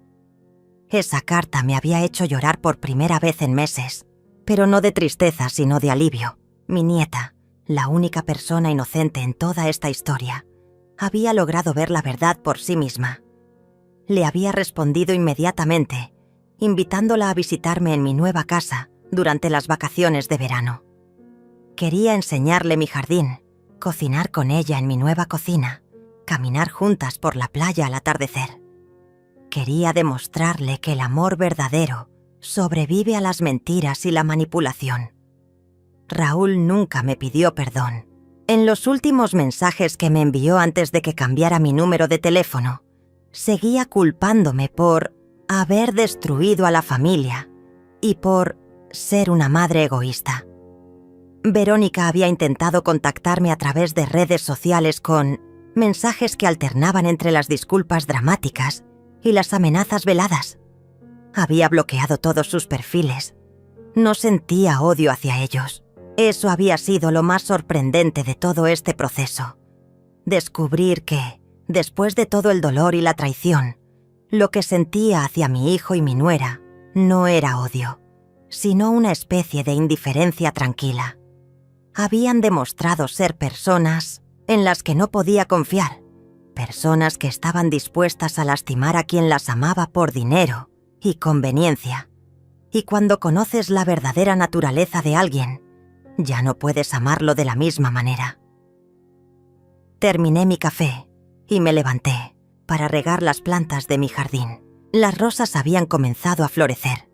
Esa carta me había hecho llorar por primera vez en meses, pero no de tristeza, sino de alivio. Mi nieta, la única persona inocente en toda esta historia, había logrado ver la verdad por sí misma. Le había respondido inmediatamente, invitándola a visitarme en mi nueva casa durante las vacaciones de verano. Quería enseñarle mi jardín, cocinar con ella en mi nueva cocina, caminar juntas por la playa al atardecer. Quería demostrarle que el amor verdadero sobrevive a las mentiras y la manipulación. Raúl nunca me pidió perdón. En los últimos mensajes que me envió antes de que cambiara mi número de teléfono, seguía culpándome por haber destruido a la familia y por ser una madre egoísta. Verónica había intentado contactarme a través de redes sociales con mensajes que alternaban entre las disculpas dramáticas y las amenazas veladas. Había bloqueado todos sus perfiles. No sentía odio hacia ellos. Eso había sido lo más sorprendente de todo este proceso. Descubrir que, después de todo el dolor y la traición, lo que sentía hacia mi hijo y mi nuera no era odio, sino una especie de indiferencia tranquila. Habían demostrado ser personas en las que no podía confiar, personas que estaban dispuestas a lastimar a quien las amaba por dinero y conveniencia. Y cuando conoces la verdadera naturaleza de alguien, ya no puedes amarlo de la misma manera. Terminé mi café y me levanté para regar las plantas de mi jardín. Las rosas habían comenzado a florecer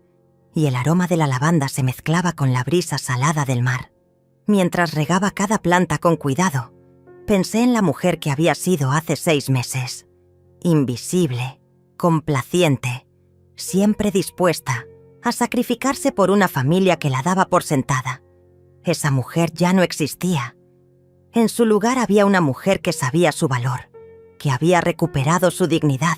y el aroma de la lavanda se mezclaba con la brisa salada del mar. Mientras regaba cada planta con cuidado, pensé en la mujer que había sido hace 6 meses. Invisible, complaciente, siempre dispuesta a sacrificarse por una familia que la daba por sentada. Esa mujer ya no existía. En su lugar había una mujer que sabía su valor, que había recuperado su dignidad,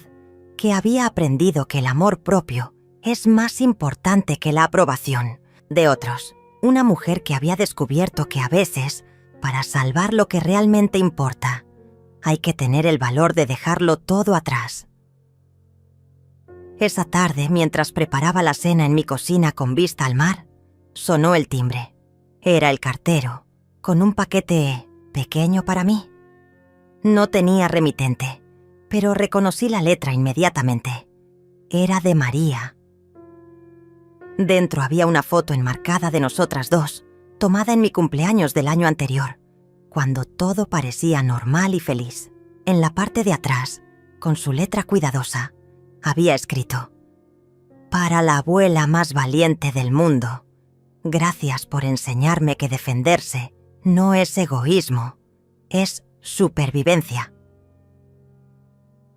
que había aprendido que el amor propio es más importante que la aprobación de otros. Una mujer que había descubierto que a veces, para salvar lo que realmente importa, hay que tener el valor de dejarlo todo atrás. Esa tarde, mientras preparaba la cena en mi cocina con vista al mar, sonó el timbre. Era el cartero, con un paquete pequeño para mí. No tenía remitente, pero reconocí la letra inmediatamente. Era de María. Dentro había una foto enmarcada de nosotras dos, tomada en mi cumpleaños del año anterior, cuando todo parecía normal y feliz. En la parte de atrás, con su letra cuidadosa, había escrito: «Para la abuela más valiente del mundo. Gracias por enseñarme que defenderse no es egoísmo, es supervivencia».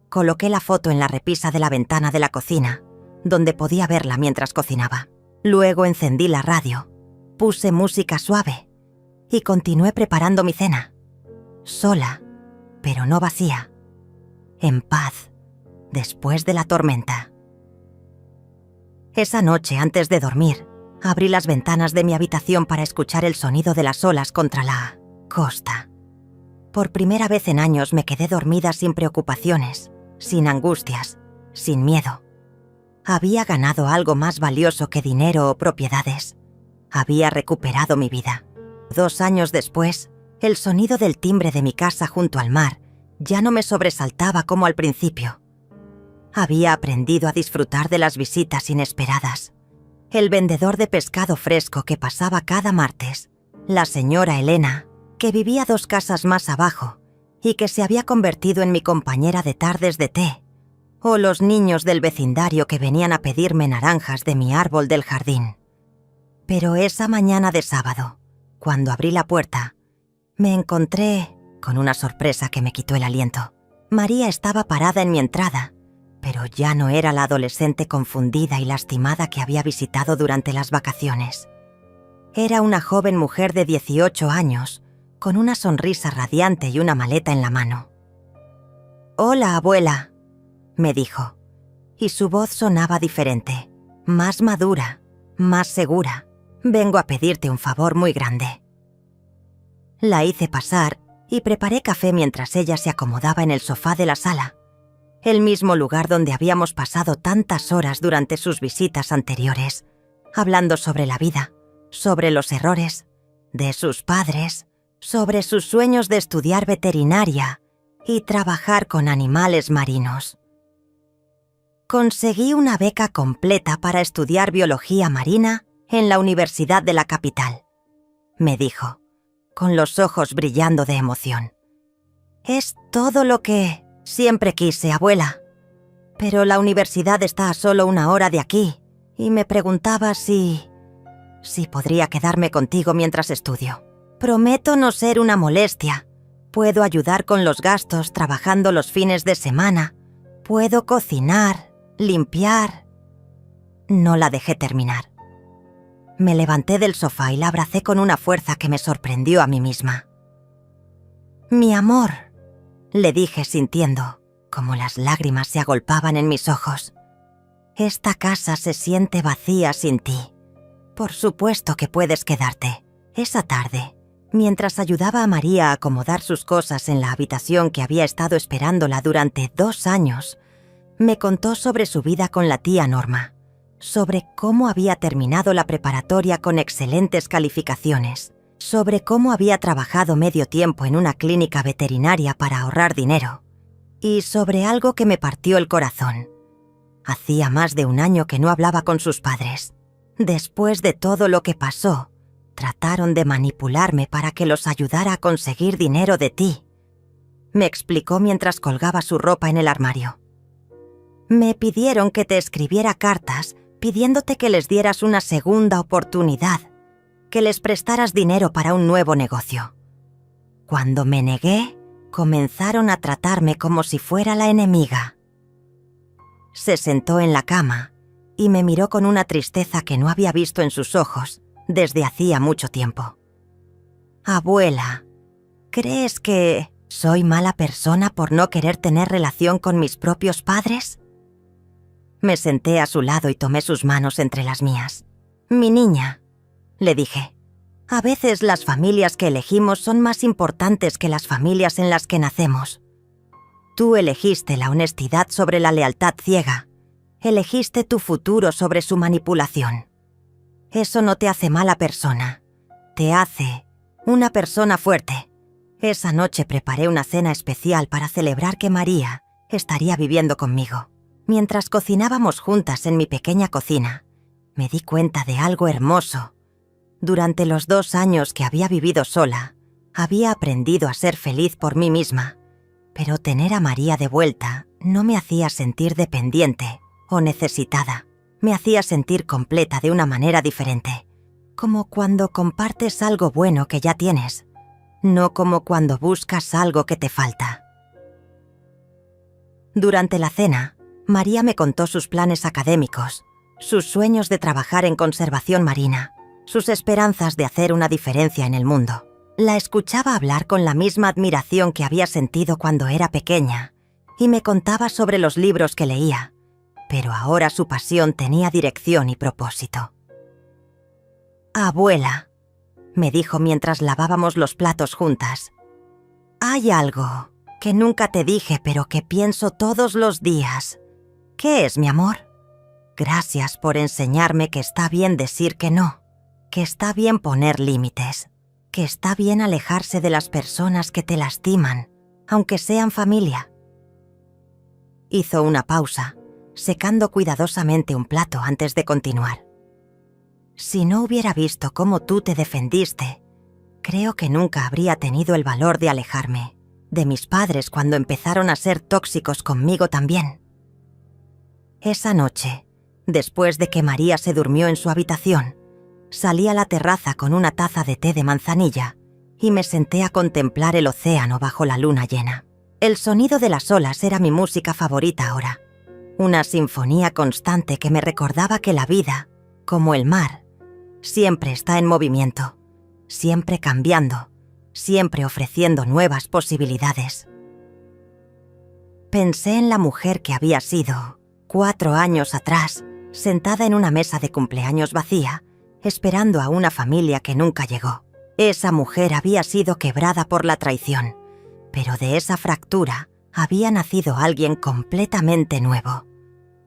Coloqué la foto en la repisa de la ventana de la cocina, donde podía verla mientras cocinaba. Luego encendí la radio, puse música suave y continué preparando mi cena. Sola, pero no vacía. En paz, después de la tormenta. Esa noche, antes de dormir, abrí las ventanas de mi habitación para escuchar el sonido de las olas contra la costa. Por primera vez en años me quedé dormida sin preocupaciones, sin angustias, sin miedo. Había ganado algo más valioso que dinero o propiedades. Había recuperado mi vida. 2 años después, El sonido del timbre de mi casa junto al mar ya no me sobresaltaba como al principio. Había aprendido a disfrutar de las visitas inesperadas. El vendedor de pescado fresco que pasaba cada martes, la señora Elena, que vivía 2 casas más abajo y que se había convertido en mi compañera de tardes de té, o los niños del vecindario que venían a pedirme naranjas de mi árbol del jardín. Pero esa mañana de sábado, cuando abrí la puerta, me encontré con una sorpresa que me quitó el aliento. María estaba parada en mi entrada, pero ya no era la adolescente confundida y lastimada que había visitado durante las vacaciones. Era una joven mujer de 18 años, con una sonrisa radiante y una maleta en la mano. «Hola, abuela», me dijo, y su voz sonaba diferente, más madura, más segura. «Vengo a pedirte un favor muy grande». La hice pasar y preparé café mientras ella se acomodaba en el sofá de la sala, el mismo lugar donde habíamos pasado tantas horas durante sus visitas anteriores, hablando sobre la vida, sobre los errores, de sus padres, sobre sus sueños de estudiar veterinaria y trabajar con animales marinos. Conseguí una beca completa para estudiar biología marina en la Universidad de la capital, me dijo, con los ojos brillando de emoción. «Es todo lo que siempre quise, abuela. Pero la universidad está a solo 1 hora de aquí y me preguntaba si podría quedarme contigo mientras estudio. Prometo no ser una molestia. Puedo ayudar con los gastos trabajando los fines de semana. Puedo cocinar, limpiar». No la dejé terminar. Me levanté del sofá y la abracé con una fuerza que me sorprendió a mí misma. «Mi amor», le dije sintiendo como las lágrimas se agolpaban en mis ojos. «Esta casa se siente vacía sin ti. Por supuesto que puedes quedarte». Esa tarde, mientras ayudaba a María a acomodar sus cosas en la habitación que había estado esperándola durante 2 años, me contó sobre su vida con la tía Norma, sobre cómo había terminado la preparatoria con excelentes calificaciones, sobre cómo había trabajado medio tiempo en una clínica veterinaria para ahorrar dinero, y sobre algo que me partió el corazón. Hacía más de 1 año que no hablaba con sus padres. Después de todo lo que pasó, trataron de manipularme para que los ayudara a conseguir dinero de ti, me explicó mientras colgaba su ropa en el armario. Me pidieron que te escribiera cartas pidiéndote que les dieras una segunda oportunidad, que les prestaras dinero para un nuevo negocio. Cuando me negué, comenzaron a tratarme como si fuera la enemiga. Se sentó en la cama y me miró con una tristeza que no había visto en sus ojos desde hacía mucho tiempo. «Abuela, ¿crees que soy mala persona por no querer tener relación con mis propios padres?» Me senté a su lado y tomé sus manos entre las mías. «Mi niña», le dije, «a veces las familias que elegimos son más importantes que las familias en las que nacemos. Tú elegiste la honestidad sobre la lealtad ciega. Elegiste tu futuro sobre su manipulación. Eso no te hace mala persona. Te hace una persona fuerte». Esa noche preparé una cena especial para celebrar que María estaría viviendo conmigo. Mientras cocinábamos juntas en mi pequeña cocina, me di cuenta de algo hermoso. Durante los 2 años que había vivido sola, había aprendido a ser feliz por mí misma, pero tener a María de vuelta no me hacía sentir dependiente o necesitada. Me hacía sentir completa de una manera diferente, como cuando compartes algo bueno que ya tienes, no como cuando buscas algo que te falta. Durante la cena, María me contó sus planes académicos, sus sueños de trabajar en conservación marina, sus esperanzas de hacer una diferencia en el mundo. La escuchaba hablar con la misma admiración que había sentido cuando era pequeña y me contaba sobre los libros que leía, pero ahora su pasión tenía dirección y propósito. «Abuela», me dijo mientras lavábamos los platos juntas, «hay algo que nunca te dije pero que pienso todos los días. ¿Qué es, mi amor? Gracias por enseñarme que está bien decir que no, que está bien poner límites, que está bien alejarse de las personas que te lastiman, aunque sean familia. Hizo una pausa, secando cuidadosamente un plato antes de continuar. Si no hubiera visto cómo tú te defendiste, creo que nunca habría tenido el valor de alejarme de mis padres cuando empezaron a ser tóxicos conmigo también. Esa noche, después de que María se durmió en su habitación, salí a la terraza con una taza de té de manzanilla y me senté a contemplar el océano bajo la luna llena. El sonido de las olas era mi música favorita ahora, una sinfonía constante que me recordaba que la vida, como el mar, siempre está en movimiento, siempre cambiando, siempre ofreciendo nuevas posibilidades. Pensé en la mujer que había sido, 4 años atrás, sentada en una mesa de cumpleaños vacía, esperando a una familia que nunca llegó. Esa mujer había sido quebrada por la traición, pero de esa fractura había nacido alguien completamente nuevo.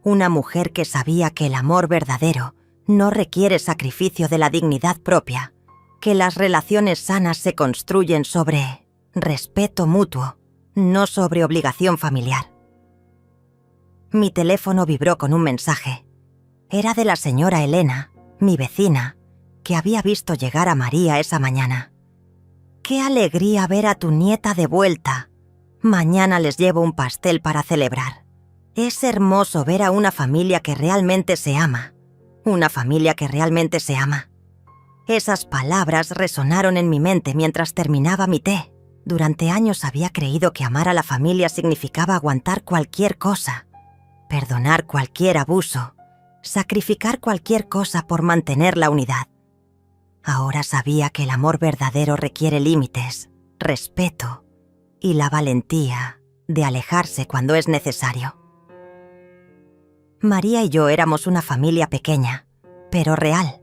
Una mujer que sabía que el amor verdadero no requiere sacrificio de la dignidad propia, que las relaciones sanas se construyen sobre respeto mutuo, no sobre obligación familiar. Mi teléfono vibró con un mensaje. Era de la señora Elena, mi vecina, que había visto llegar a María esa mañana. ¡Qué alegría ver a tu nieta de vuelta! Mañana les llevo un pastel para celebrar. Es hermoso ver a una familia que realmente se ama. Una familia que realmente se ama. Esas palabras resonaron en mi mente mientras terminaba mi té. Durante años había creído que amar a la familia significaba aguantar cualquier cosa, perdonar cualquier abuso, sacrificar cualquier cosa por mantener la unidad. Ahora sabía que el amor verdadero requiere límites, respeto y la valentía de alejarse cuando es necesario. María y yo éramos una familia pequeña, pero real.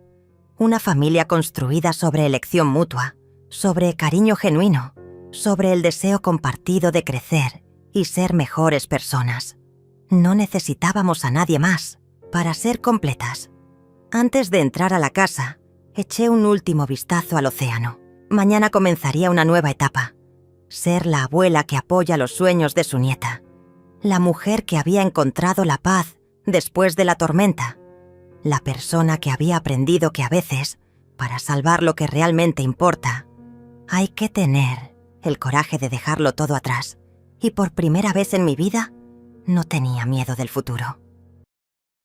Una familia construida sobre elección mutua, sobre cariño genuino, sobre el deseo compartido de crecer y ser mejores personas. No necesitábamos a nadie más para ser completas. Antes de entrar a la casa, eché un último vistazo al océano. Mañana comenzaría una nueva etapa. Ser la abuela que apoya los sueños de su nieta. La mujer que había encontrado la paz después de la tormenta. La persona que había aprendido que a veces, para salvar lo que realmente importa, hay que tener el coraje de dejarlo todo atrás. Y por primera vez en mi vida, no tenía miedo del futuro.